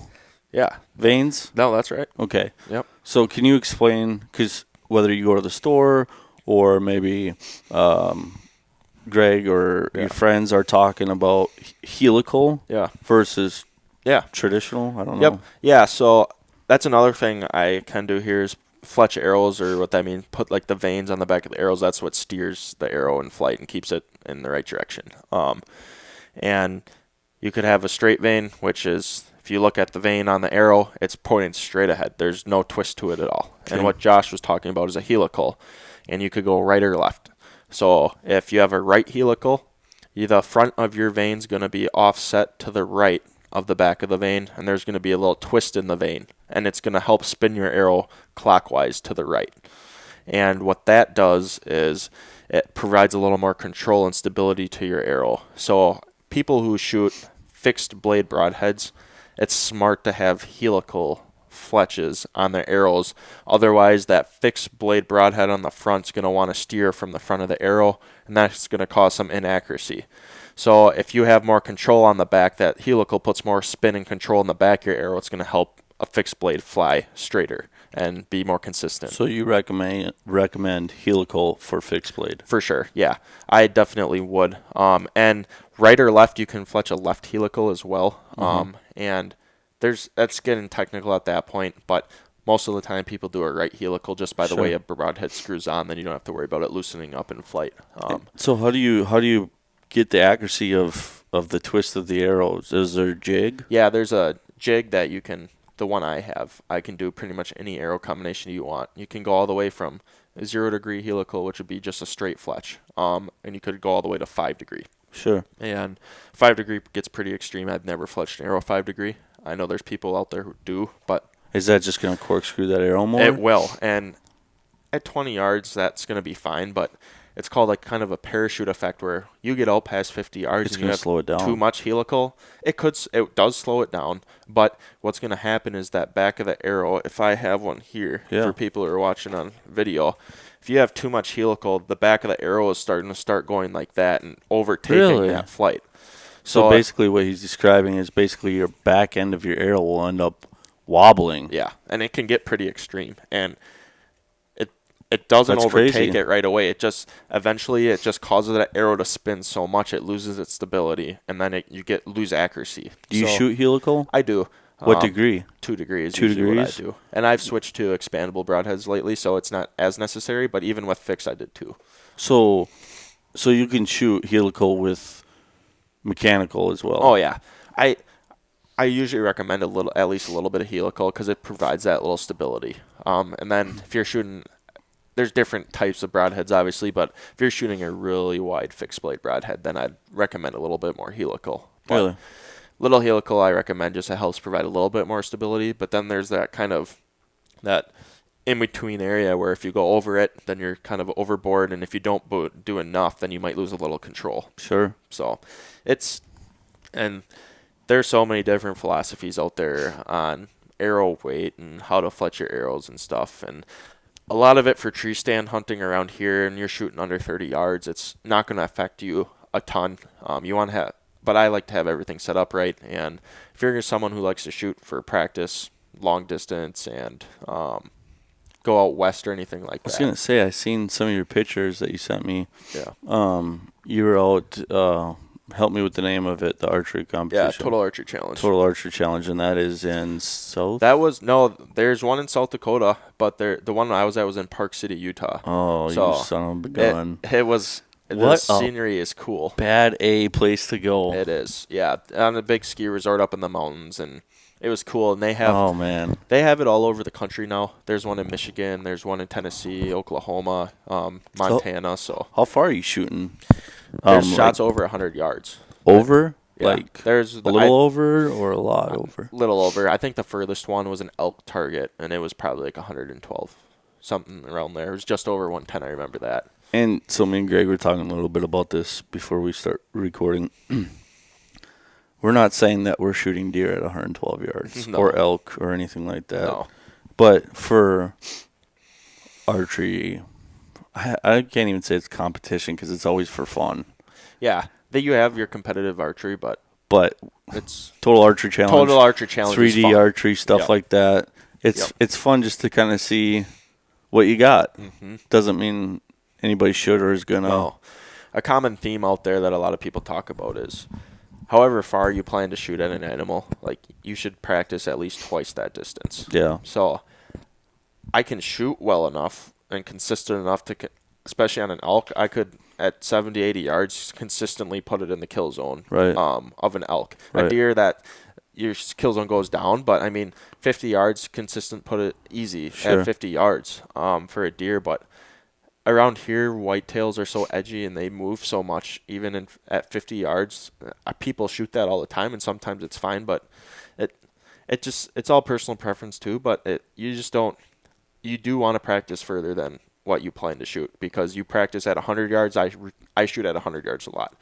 Yeah. veins? No, that's right. Okay. Yep. So can you explain, because whether you go to the store or maybe Greg or your friends are talking about helical versus traditional? I don't know. Yep. Yeah, so that's another thing I can do here is fletch arrows, or what that means, put like the veins on the back of the arrows. That's what steers the arrow in flight and keeps it in the right direction. And you could have a straight vein, which is, if you look at the vein on the arrow, it's pointing straight ahead. There's no twist to it at all. Okay. And what Josh was talking about is a helical, and you could go right or left. So if you have a right helical, the front of your vein is going to be offset to the right of the back of the vein, and there's going to be a little twist in the vein, and it's going to help spin your arrow clockwise to the right. And what that does is it provides a little more control and stability to your arrow. So people who shoot fixed blade broadheads, it's smart to have helical fletches on their arrows. Otherwise, that fixed blade broadhead on the front is going to want to steer from the front of the arrow, and that's going to cause some inaccuracy. So if you have more control on the back, that helical puts more spin and control in the back of your arrow. It's going to help a fixed blade fly straighter and be more consistent. So you recommend helical for fixed blade? For sure, yeah. I definitely would. And right or left, you can fletch a left helical as well. And that's getting technical at that point, but most of the time people do a right helical just by the way a broadhead screws on. Then you don't have to worry about it loosening up in flight. So how do you get the accuracy of the twist of the arrows? Is there a jig? Yeah, there's a jig that you can. The one I have, I can do pretty much any arrow combination you want. You can go all the way from a 0-degree helical, which would be just a straight fletch, and you could go all the way to 5-degree. Sure. And 5-degree gets pretty extreme. I've never fletched an arrow 5-degree. I know there's people out there who do, but is that just going to corkscrew that arrow more? It will, and at 20 yards, that's going to be fine, but it's called like kind of a parachute effect where you get out past 50 yards and you have slow it down. Too much helical. It does slow it down, but what's going to happen is that back of the arrow, if I have one here for people who are watching on video, if you have too much helical, the back of the arrow is starting to start going like that and overtaking that flight. So basically what he's describing is basically your back end of your arrow will end up wobbling. Yeah, and it can get pretty extreme, and it doesn't overtake it right away. It just eventually causes that arrow to spin so much it loses its stability, and then you lose accuracy. Do you shoot helical? I do. What degree? 2 degrees. 2 degrees. What I do, and I've switched to expandable broadheads lately, so it's not as necessary. But even with fixed, I did too. So you can shoot helical with mechanical as well. Oh yeah, I usually recommend at least a little bit of helical because it provides that little stability. And then if you're shooting. There's different types of broadheads, obviously, but if you're shooting a really wide fixed blade broadhead, then I'd recommend a little bit more helical. Really? Little helical I recommend just it helps provide a little bit more stability, but then there's that kind of that in-between area where if you go over it, then you're kind of overboard, and if you don't do enough, then you might lose a little control. Sure. So and there's so many different philosophies out there on arrow weight and how to fletch your arrows and stuff, and a lot of it for tree stand hunting around here, and you're shooting under 30 yards, it's not going to affect you a ton. You want to have, but I like to have everything set up right. And if you're someone who likes to shoot for practice, long distance, and go out west or anything like that. I was going to say, I seen some of your pictures that you sent me. Yeah. You were out. Help me with the name of it, the archery competition. Yeah, Total Archery Challenge. Total Archery Challenge, and that is in South? There's one in South Dakota, but the one I was at was in Park City, Utah. Oh, so you son of a gun. The scenery is cool. Bad A place to go. It is, yeah. On a big ski resort up in the mountains, and it was cool. And they have they have it all over the country now. There's one in Michigan, there's one in Tennessee, Oklahoma, Montana. So how far are you shooting? There's shots over 100 yards. Over? Yeah. Like there's a little over or a lot over? Little over. I think the furthest one was an elk target, and it was probably like 112, something around there. It was just over 110. I remember that. And so me and Greg were talking a little bit about this before we start recording. We're not saying that we're shooting deer at 112 yards or elk or anything like that. No. But for archery, I can't even say it's competition because it's always for fun. Yeah, that you have your competitive archery, but But it's total archery challenge, total archery challenge. 3D is fun. archery stuff Yep. like that. Yep. It's fun just to kind of see what you got. Mm-hmm. Doesn't mean anybody should or is gonna. No, a common theme out there that a lot of people talk about is, however far you plan to shoot at an animal, like you should practice at least twice that distance. Yeah. So I can shoot well enough and consistent enough to, especially on an elk, I could at 70, 80 yards consistently put it in the kill zone Right. Of an elk. Right. A deer that your kill zone goes down, but I mean 50 yards consistent, put it easy Sure. at 50 yards for a deer. But around here, whitetails are so edgy and they move so much. Even at 50 yards, people shoot that all the time, and sometimes it's fine. But it's all personal preference too. But you just don't. You do want to practice further than what you plan to shoot, because you practice at 100 yards. I shoot at 100 yards a lot.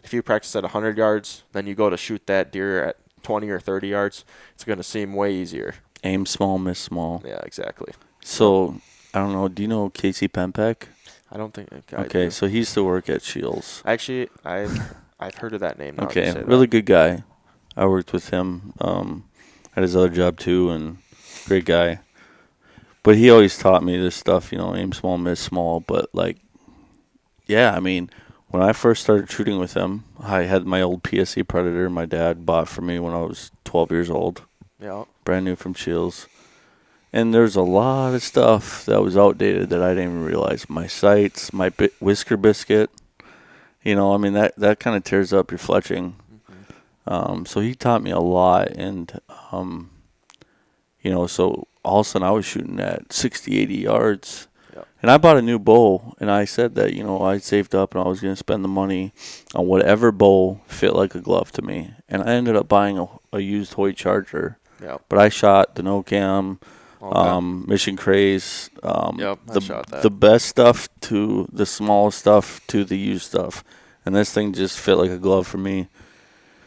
If you practice at 100 yards, then you go to shoot that deer at 20 or 30 yards, it's going to seem way easier. Aim small, miss small. Yeah, exactly. So I don't know. Do you know Casey Penpeck? I don't think. Okay, so he used to work at Shields. Actually, I've heard of that name. Now Okay, you say really that. good guy. I worked with him at his other job too, and great guy. But he always taught me this stuff, aim small, miss small. But like, yeah, I mean, when I first started shooting with him, I had my old PSC Predator my dad bought for me when I was 12 years old, Yeah. brand new from Shields. And there's a lot of stuff that was outdated that I didn't even realize. My sights, my whisker biscuit, I mean, that kind of tears up your fletching. Mm-hmm. So he taught me a lot, and so all of a sudden I was shooting at 60, 80 yards. Yep. And I bought a new bow, and I said that, I saved up and I was going to spend the money on whatever bow fit like a glove to me. And I ended up buying a used Hoyt Charger. Yep. But I shot the no-cam, Okay. Mission Craze, Yep, I shot that. the best stuff to the smallest stuff to the used stuff. And this thing just fit like a glove for me.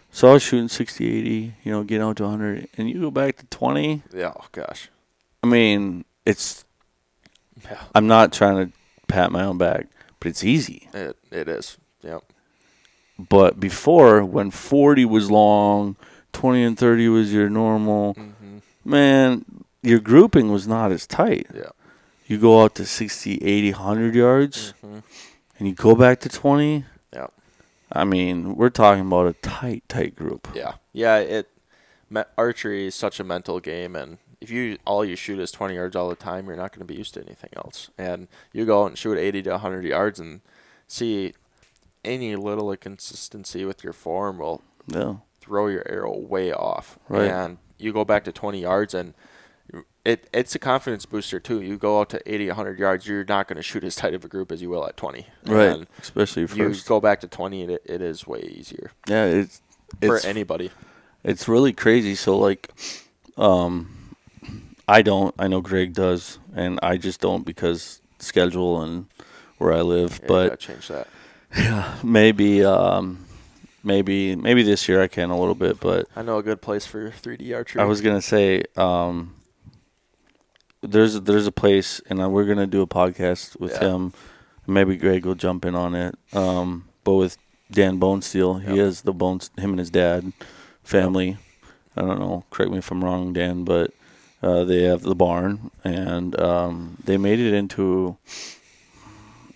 So I was shooting 60, 80, getting out to 100. And you go back to 20. Yeah. Oh gosh. I mean, it's. Yeah. I'm not trying to pat my own back, but it's easy. It is. Yep. But before, when 40 was long, 20 and 30 was your normal, Mm-hmm. man, your grouping was not as tight. Yeah. You go out to 60, 80, 100 yards, Mm-hmm. and you go back to 20. Yeah. I mean, we're talking about a tight group. Yeah. Yeah. Archery is such a mental game, and if all you shoot is 20 yards all the time, you're not going to be used to anything else. And you go out and shoot 80 to 100 yards and see any little inconsistency with your form will throw your arrow way off. Right. And you go back to 20 yards, and it's a confidence booster too. You go out to 80, 100 yards, you're not going to shoot as tight of a group as you will at 20. Right, And especially first. you go back to 20, and it is way easier Yeah, it's for anybody. It's really crazy. So, like, I don't. I know Greg does, and I just don't because schedule and where I live. Yeah, you but gotta change that. yeah, maybe this year I can a little bit. But I know a good place for 3D archery. I was gonna say, there's a place, and we're gonna do a podcast with him. Maybe Greg will jump in on it. But with Dan Bonesteel, he has the Bones. Him and his dad, family. I don't know. Correct me if I'm wrong, Dan, but they have the barn, and they made it into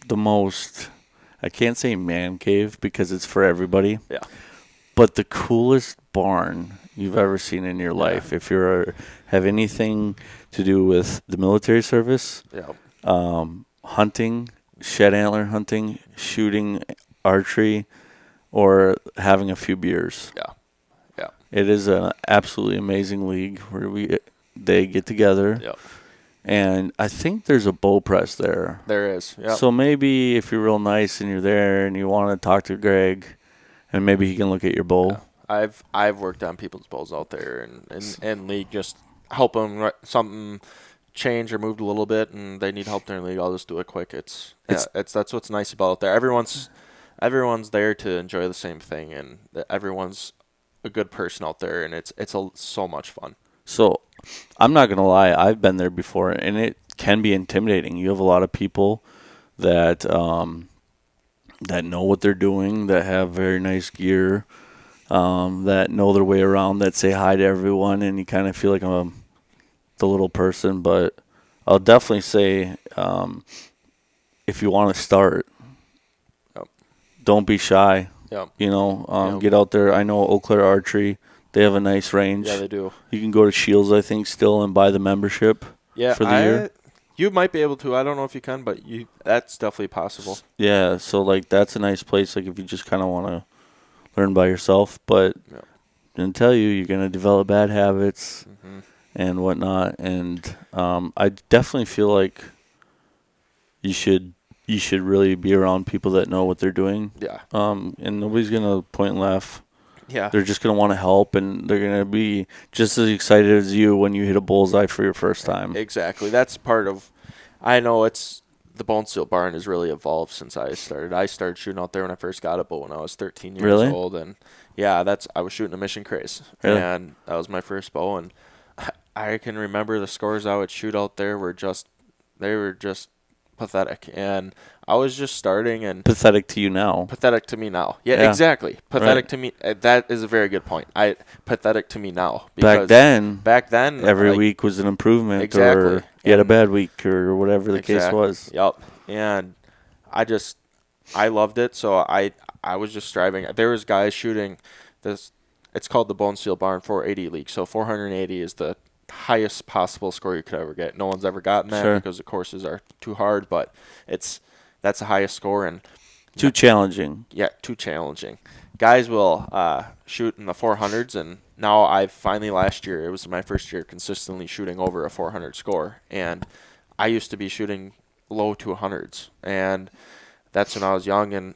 the most. I can't say man cave because it's for everybody. Yeah. But the coolest barn you've ever seen in your life. If you have anything to do with the military service, hunting, shed antler hunting, shooting, archery, or having a few beers. Yeah. Yeah. It is an absolutely amazing league where they get together. Yep. And I think there's a bow press there. There is. Yeah. So maybe if you're real nice and you're there and you want to talk to Greg, and maybe he can look at your bow. Yeah. I've worked on people's bows out there and league, just help them something change or moved a little bit and they need help in their league. I'll just do it quick. That's what's nice about it there. Everyone's there to enjoy the same thing, and everyone's a good person out there, and it's so much fun. So I'm not gonna lie, I've been there before, and it can be intimidating. You have a lot of people that that know what they're doing, that have very nice gear, that know their way around, that say hi to everyone, and you kind of feel like the little person. But I'll definitely say, if you want to start, Yep. don't be shy. Yep. Yep. Get out there. I know Eau Claire Archery, they have a nice range. Yeah, they do. You can go to Shields, I think, still and buy the membership for the year. You might be able to. I don't know if you can, but that's definitely possible. Yeah, so like that's a nice place. Like if you just kind of want to learn by yourself, but didn't tell you you're gonna develop bad habits and whatnot. And I definitely feel like you should really be around people that know what they're doing. Yeah. And nobody's gonna point and laugh. Yeah. They're just gonna want to help, and they're gonna be just as excited as you when you hit a bullseye for your first time. Exactly. That's part of. I know it's the Bone Steel Barn has really evolved since I started. I started shooting out there when I first got a bow when I was 13 years old, and I was shooting a Mission Craze, and that was my first bow, and I can remember the scores I would shoot out there were just pathetic, and I was just starting. And pathetic to you now. Pathetic to me now. Yeah. Exactly. Pathetic to me. That is a very good point. Pathetic to me now. Back then, every week was an improvement. Exactly. Or you had a bad week or whatever the case was. Yep. And I loved it. So I was just striving. There was guys shooting this. It's called the Bone Steel Barn 480 League. So 480 is the highest possible score you could ever get. No one's ever gotten that because the courses are too hard, but that's the highest score, and too challenging. Yeah, too challenging. Guys will shoot in the 400s, and now I've finally last year, it was my first year consistently shooting over a 400 score, and I used to be shooting low 200s, and that's when I was young, and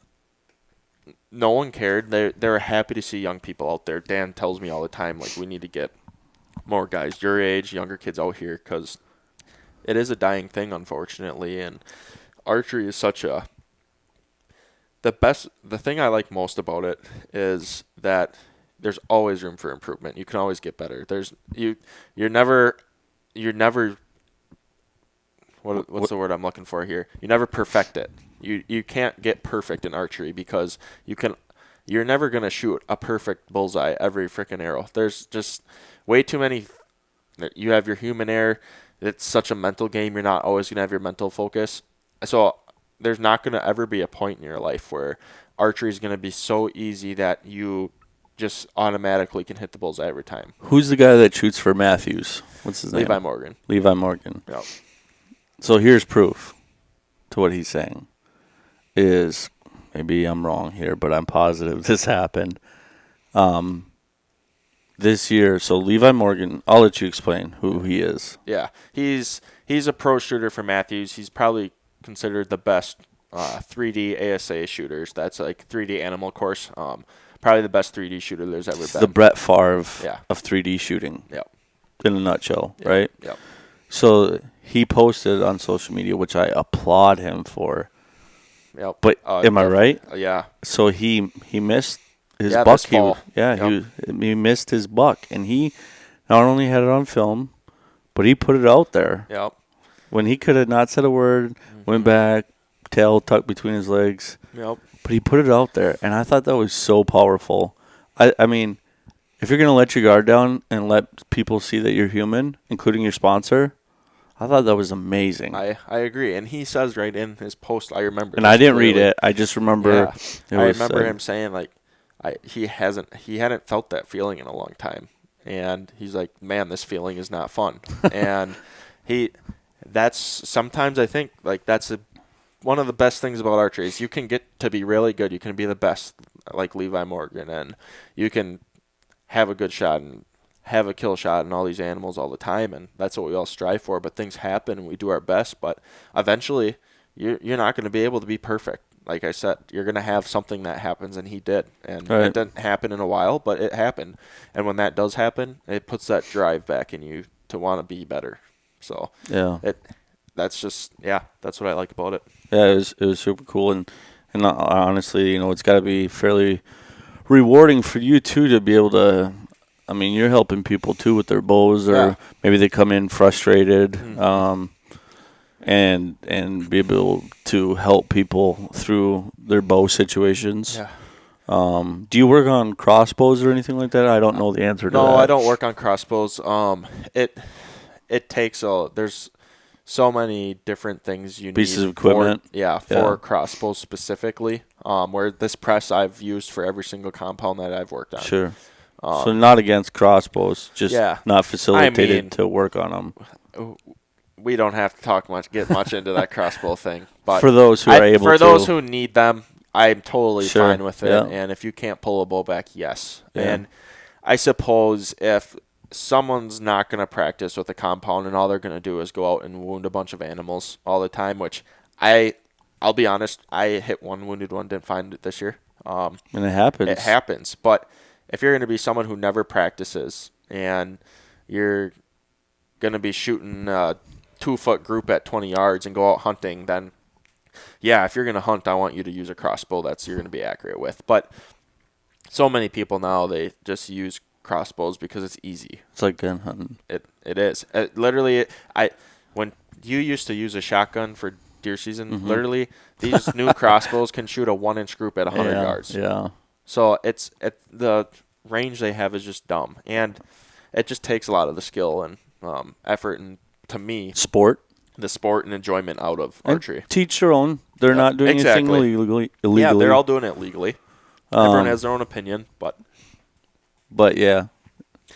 no one cared. They were happy to see young people out there. Dan tells me all the time, like, we need to get more guys your age, younger kids out here, because it is a dying thing, unfortunately, and archery is such a the thing I like most about it is that there's always room for improvement. You can always get better. You're never what's the word I'm looking for here? You never perfect it. You can't get perfect in archery because you're never going to shoot a perfect bullseye every freaking arrow. There's just way too many. You have your human error. It's such a mental game. You're not always going to have your mental focus. So there's not going to ever be a point in your life where archery is going to be so easy that you just automatically can hit the bullseye every time. Who's the guy that shoots for Matthews? What's his name? Levi Morgan. Levi Morgan. Yep. So here's proof to what he's saying. Is maybe I'm wrong here, but I'm positive this happened. This year, so Levi Morgan, I'll let you explain who he is. Yeah, he's a pro shooter for Matthews. He's probably considered the best 3D ASA shooters. That's like 3D animal course. Probably the best 3D shooter there's ever been. The Brett Favre of 3D shooting. Yep. In a nutshell, right? Yep. So he posted on social media, which I applaud him for. Yep. But am I right? Yeah. So he missed his buck. He missed his buck, and he not only had it on film, but he put it out there. Yep. When he could have not said a word, went back, tail tucked between his legs. Yep. But he put it out there, and I thought that was so powerful. I mean, if you're going to let your guard down and let people see that you're human, including your sponsor, I thought that was amazing. I agree. And he says right in his post, I remember. And I didn't read it. I just remember. Yeah. I remember him saying, like, he hadn't felt that feeling in a long time. And he's like, man, this feeling is not fun. And that's sometimes I think, like, that's one of the best things about archery is you can get to be really good. You can be the best, like Levi Morgan, and you can have a good shot and have a kill shot and all these animals all the time, and that's what we all strive for. But things happen, and we do our best. But eventually, you're not going to be able to be perfect. Like I said, you're going to have something that happens, and he did. And It didn't happen in a while, but it happened. And when that does happen, it puts that drive back in you to want to be better. So that's what I like about it. Yeah, it was super cool, and honestly, it's got to be fairly rewarding for you too to be able to I mean, you're helping people too with their bows, or Yeah. maybe they come in frustrated, Mhm. and be able to help people through their bow situations. Yeah. Do you work on crossbows or anything like that? I don't know the answer to No, I that. don't work on crossbows. It takes there's so many different things you Pieces need of for equipment. for Yeah, crossbows specifically. Where this press I've used for every single compound that I've worked on. sure. So Um, not against crossbows, just yeah, not I facilitated mean, to work on them. we don't have to get much into that crossbow thing, but For those who are able for those to. who need them, I'm totally Sure. fine with it. Yeah. And if you can't pull a bow back, yes. Yeah. And I suppose if someone's not going to practice with a compound and all they're going to do is go out and wound a bunch of animals all the time, which I'll be honest, I hit one wounded one, didn't find it this year. And it happens. It happens, but if you're going to be someone who never practices and you're going to be shooting a 2-foot group at 20 yards and go out hunting, then yeah, if you're going to hunt, I want you to use a crossbow that's you're going to be accurate with. But so many people now, they just use crossbows because it's easy. It's like gun hunting. It is. Literally, when you used to use a shotgun for deer season, literally these new crossbows can shoot a 1-inch group at 100 yards. Yeah. So the range they have is just dumb, and it just takes a lot of the skill and effort, and to me, Sport. the sport and enjoyment out of And archery. teach their own. They're Yep, not doing exactly. anything illegally. Yeah, they're all doing it legally. Everyone Um, has their own opinion, but But yeah,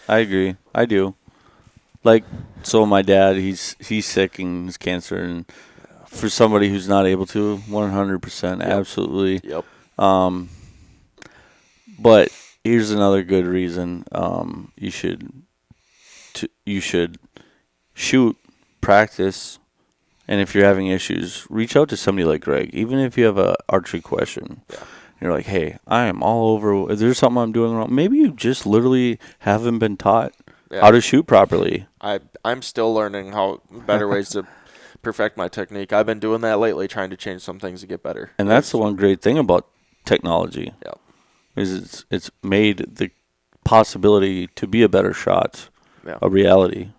I agree. I do. Like, so my dad, he's sick and he's cancer, and for somebody who's not able to, 100%, Yep. absolutely. yep, But here's another good reason you should shoot, practice, and if you're having issues, reach out to somebody like Greg. Even if you have a archery question, Yeah. you're like, hey, I am all over. Is there something I'm doing wrong? Maybe you just literally haven't been taught yeah. how to shoot properly. I'm still learning how better ways to perfect my technique. I've been doing that lately, trying to change some things to get better. And that's the one great thing about technology. Yep. Is it's made the possibility to be a better shot Yeah. a reality.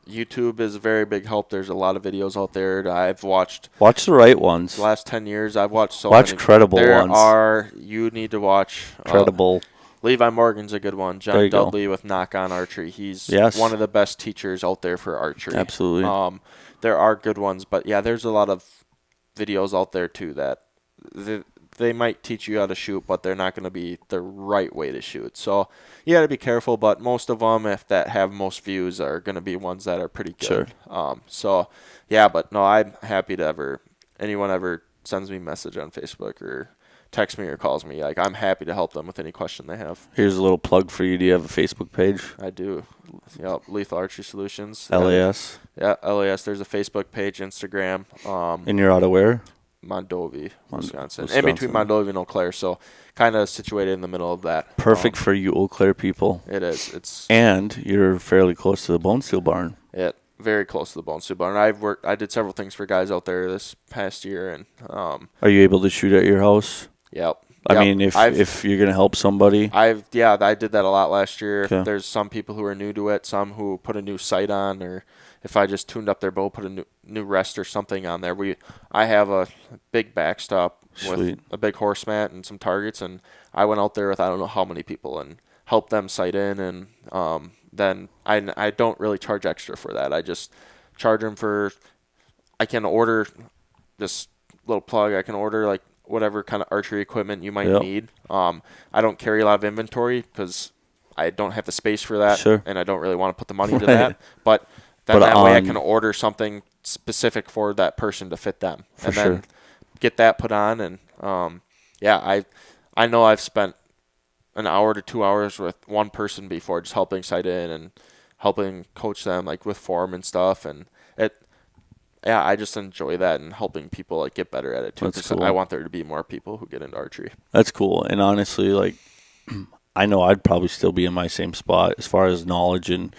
YouTube is a very big help. There's a lot of videos out there. I've watched Watch the right ones. the last 10 years. I've watched so Watch many. credible there ones. You need to watch. Credible. Levi Morgan's a good one. There John you go. Dudley with Knock On Archery. He's Yes. one of the best teachers out there for archery. Absolutely. There are good ones, but yeah, there's a lot of videos out there too that they might teach you how to shoot, but they're not going to be the right way to shoot. So you got to be careful, but most of them, if that have most views, are going to be ones that are pretty good. Sure. So yeah, but no, I'm happy to anyone ever sends me a message on Facebook or texts me or calls me, like I'm happy to help them with any question they have. Here's a little plug for you. Do you have a Facebook page? I do. Yep, Lethal Archery Solutions. LAS. Yeah, LAS. There's a Facebook page, Instagram. And you're out of where? Mondovi, Wisconsin. In Wisconsin. between Mondovi and Eau Claire, so kind of situated in the middle of that. Perfect for you Eau Claire people. It is. It's And you're fairly close to the Bone Steel Barn. very close to the Bone Steel Barn. I did several things for guys out there this past year, and Are you able to shoot at your house? yep. I Yep. mean, if you're gonna help somebody, I did that a lot last year. Okay. There's some people who are new to it, some who put a new sight on, or if I just tuned up their bow, put a new rest or something on there. I have a big backstop with Sweet. a big horse mat and some targets, and I went out there with I don't know how many people and helped them sight in, and then I don't really charge extra for that. I just charge them for I can order this little plug. I can order like whatever kind of archery equipment you might Yep. need. I don't carry a lot of inventory because I don't have the space for that, Sure. and I don't really want to put the money to Right. that. But then But that way I on- can order something specific for that person to fit them, For and sure. then get that put on. And I know I've spent an hour to 2 hours with one person before, just helping sight in and helping coach them like with form and stuff, and I just enjoy that and helping people like get better at it too. That's 'Cause cool. I want there to be more people who get into archery. That's cool. And honestly, like, I know I'd probably still be in my same spot as far as knowledge and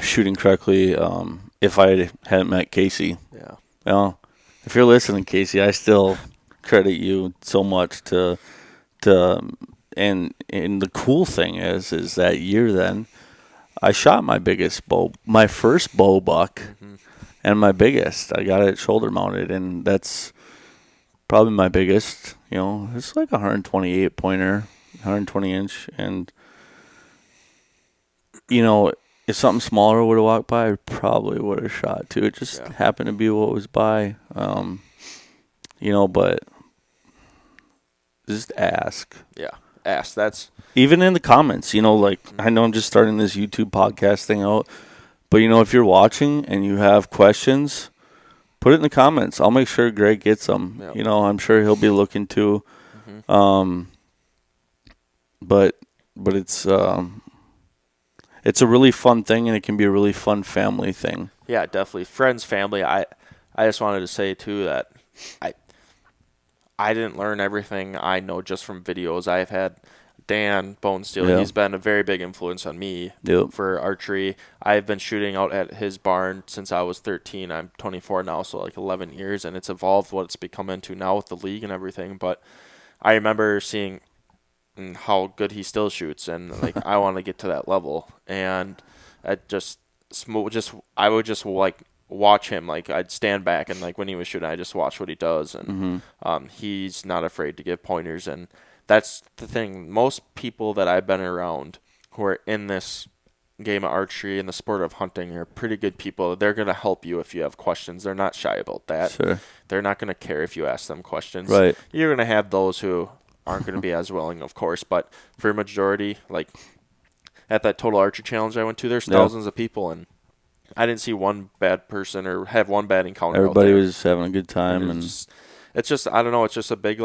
shooting correctly if I hadn't met Casey. Yeah. Well, if you're listening, Casey, I still credit you so much to and the cool thing is that year then I shot my first bow buck, and my biggest. I got it shoulder mounted, and that's probably my biggest. It's like 128 pointer, 120 inch, and if something smaller would have walked by, I probably would have shot too. It just happened to be what was by. But just ask. Yeah, ask. That's even in the comments. I know I'm just starting this YouTube podcast thing out, but if you're watching and you have questions, put it in the comments. I'll make sure Greg gets them. Yep. I'm sure he'll be looking too. But it's a really fun thing, and it can be a really fun family thing. Yeah, definitely. Friends, family. I just wanted to say too that I didn't learn everything I know just from videos. I've had Dan Bonesteel. Yeah. He's been a very big influence on me for archery. I've been shooting out at his barn since I was 13. I'm 24 now, so like 11 years, and it's evolved what it's become into now with the league and everything. But I remember seeing how good he still shoots, and like I want to get to that level. And I would just like watch him. Like I'd stand back, and like when he was shooting, I just watch what he does, and he's not afraid to give pointers. And that's the thing. Most people that I've been around who are in this game of archery and the sport of hunting are pretty good people. They're going to help you if you have questions. They're not shy about that. Sure. They're not going to care if you ask them questions. Right. You're going to have those who aren't going to be as willing, of course, but for a majority, like at that Total Archery Challenge I went to, there's thousands of people, and I didn't see one bad person or have one bad encounter. Everybody was having a good time, and it's just I don't know. It's just a big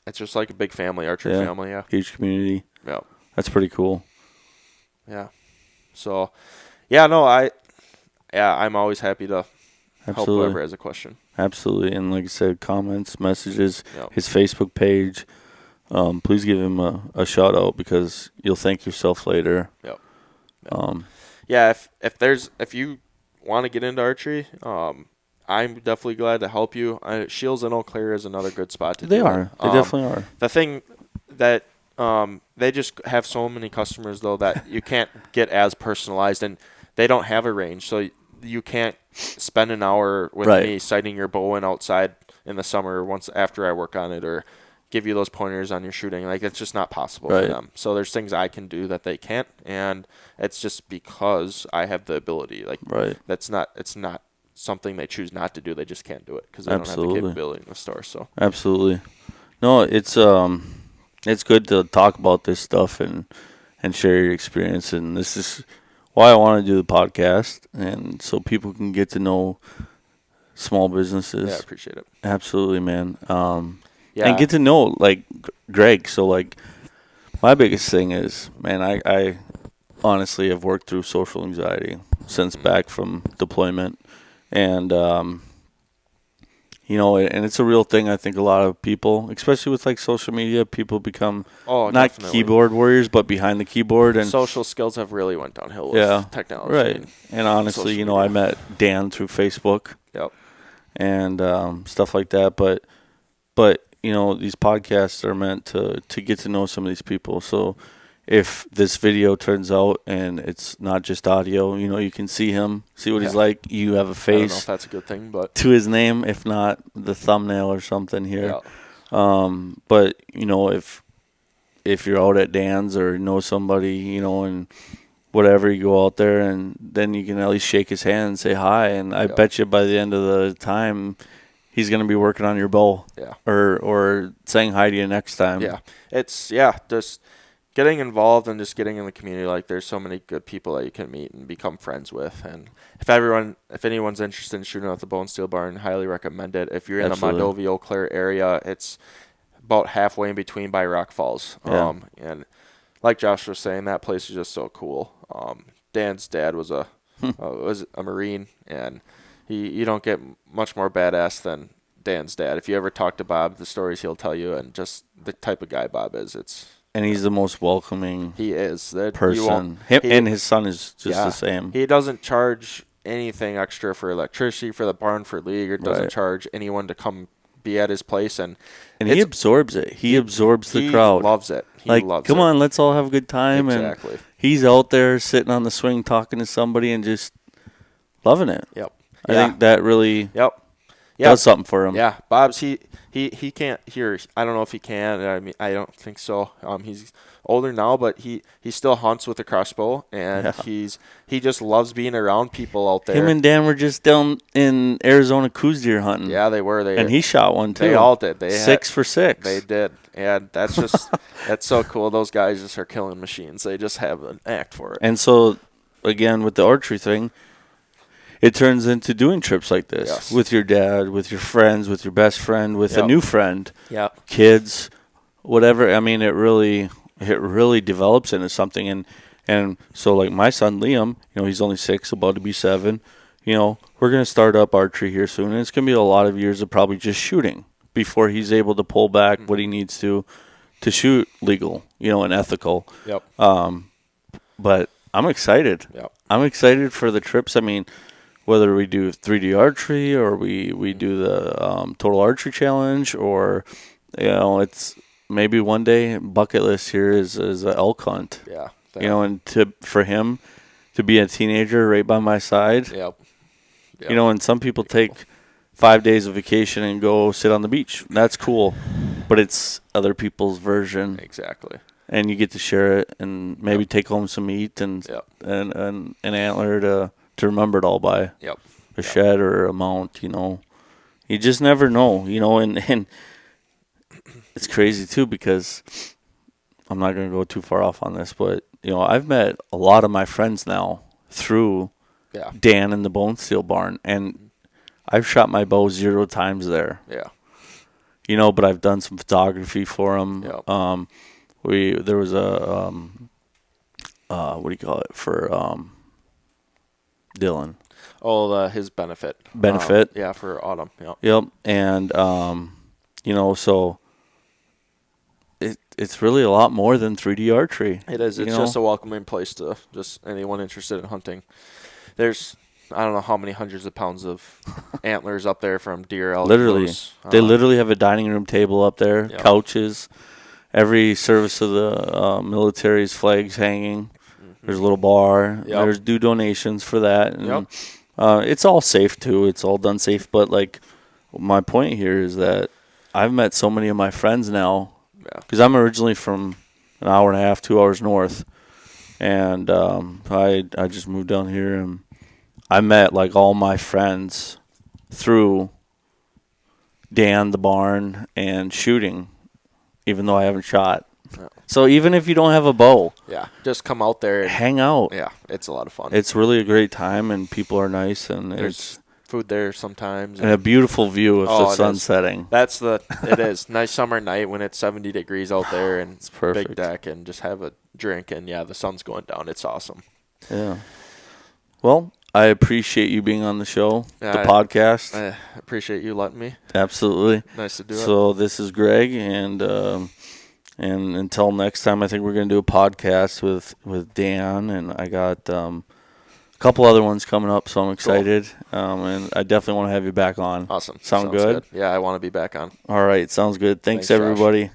it's just like a big family, archery family. Yeah, huge community. Yeah, that's pretty cool. Yeah. So, I'm always happy to help whoever has a question. Absolutely, and like I said, comments, messages, his Facebook page. Please give him a shout out because you'll thank yourself later. Yep. If you want to get into archery, I'm definitely glad to help you. Shields in Eau Claire is another good spot to do. They definitely are. The thing that they just have so many customers though that you can't get as personalized, and they don't have a range, so you can't spend an hour with me sighting your bow in outside in the summer once after I work on it, or give you those pointers on your shooting. Like, it's just not possible for them. So there's things I can do that they can't, and it's just because I have the ability. Like, it's not something they choose not to do. They just can't do it because they don't have the capability in the store. So absolutely, no, it's good to talk about this stuff and share your experience, and this is why I want to do the podcast, and so people can get to know small businesses. Yeah, I appreciate it. Absolutely, man. And get to know, like, Greg. So, like, my biggest thing is, man, I honestly have worked through social anxiety since back from deployment. And, and it's a real thing. I think a lot of people, especially with, like, social media, people become not keyboard warriors, but behind the keyboard. And social skills have really went downhill with technology. Right. And honestly, I met Dan through Facebook. Yep. And stuff like that. But these podcasts are meant to get to know some of these people. So if this video turns out and it's not just audio, you can see him, see what he's like. You have a face. I don't know if that's a good thing, but to his name, if not the thumbnail or something here. Yeah. But if you're out at Dan's or know somebody, and whatever, you go out there and then you can at least shake his hand and say hi. And I bet you by the end of the time, he's going to be working on your bow, or saying hi to you next time. Yeah, it's just getting involved and just getting in the community. Like, there's so many good people that you can meet and become friends with. And if anyone's interested in shooting at the Bonesteel Barn, highly recommend it. If you're in the Mondovi, Eau Claire area, it's about halfway in between by Rock Falls. Yeah. And like Josh was saying, that place is just so cool. Dan's dad was a Marine, and you don't get much more badass than Dan's dad. If you ever talk to Bob, the stories he'll tell you, and just the type of guy Bob is, and he's the most welcoming. He is person. And his son is just the same. He doesn't charge anything extra for electricity for the barn for league, or doesn't charge anyone to come be at his place, and he absorbs it. He absorbs the crowd. He loves it. He like, loves come it. on, let's all have a good time. Exactly. And he's out there sitting on the swing talking to somebody and just loving it. Yep. I think that really does something for him. Yeah, Bob's he can't hear. I don't know if he can. I mean, I don't think so. He's older now, but he still hunts with a crossbow, and he just loves being around people out there. Him and Dan were just down in Arizona coos deer hunting. Yeah, they were. And he shot one too. They all did. They 6 for 6. They did, and that's just that's so cool. Those guys just are killing machines. They just have an act for it. And so, again, with the archery thing, it turns into doing trips like this with your dad, with your friends, with your best friend, with a new friend, kids, whatever. I mean, it really develops into something. And so, like my son Liam, he's only 6, about to be 7. We're going to start up archery here soon, and it's going to be a lot of years of probably just shooting before he's able to pull back what he needs to shoot legal, and ethical. Yep. But I'm excited. Yep. I'm excited for the trips. I mean, whether we do 3D archery or we do the Total Archery Challenge, or it's maybe one day bucket list here is an elk hunt. Yeah. And for him to be a teenager right by my side. Yep. And some people take 5 days of vacation and go sit on the beach. That's cool, but it's other people's version. Exactly. And you get to share it and maybe take home some meat and an antler to remember it all by. Yep. A shed or a mount, You just never know, and it's crazy too, because I'm not going to go too far off on this, but I've met a lot of my friends now through Dan in the Bone Steel Barn, and I've shot my bow 0 times there. Yeah. But I've done some photography for them. Yep. There was a what do you call it for Dylan? Oh, his benefit. For autumn. Yep. Yep. And so it's really a lot more than 3D archery. It is. It's just a welcoming place to just anyone interested in hunting. There's I don't know how many hundreds of pounds of antlers up there from deer, elk. Literally, they literally have a dining room table up there, couches. Every service of the military's flags hanging. There's a little bar. There's due donations for that. And, it's all safe, too. It's all done safe. But, my point here is that I've met so many of my friends now, because I'm originally from an hour and a half, 2 hours north. And I just moved down here, and I met, all my friends through Dan, the barn, and shooting, even though I haven't shot. Yeah. So even if you don't have a bow, just come out there and hang out. Yeah, it's a lot of fun. It's really a great time, and people are nice, and there's food there sometimes, and a beautiful view of the sun setting. It is nice summer night when it's 70 degrees out there, and it's perfect. Big deck, and just have a drink, and the sun's going down. It's awesome. Yeah. Well, I appreciate you being on the show, the podcast. I appreciate you letting me. Absolutely. Nice to do it. So this is Greg, and until next time, I think we're going to do a podcast with Dan, and I got a couple other ones coming up, so I'm excited. Cool. And I definitely want to have you back on. Awesome. Sounds good? Yeah, I want to be back on. All right, sounds good. Thanks everybody. Josh.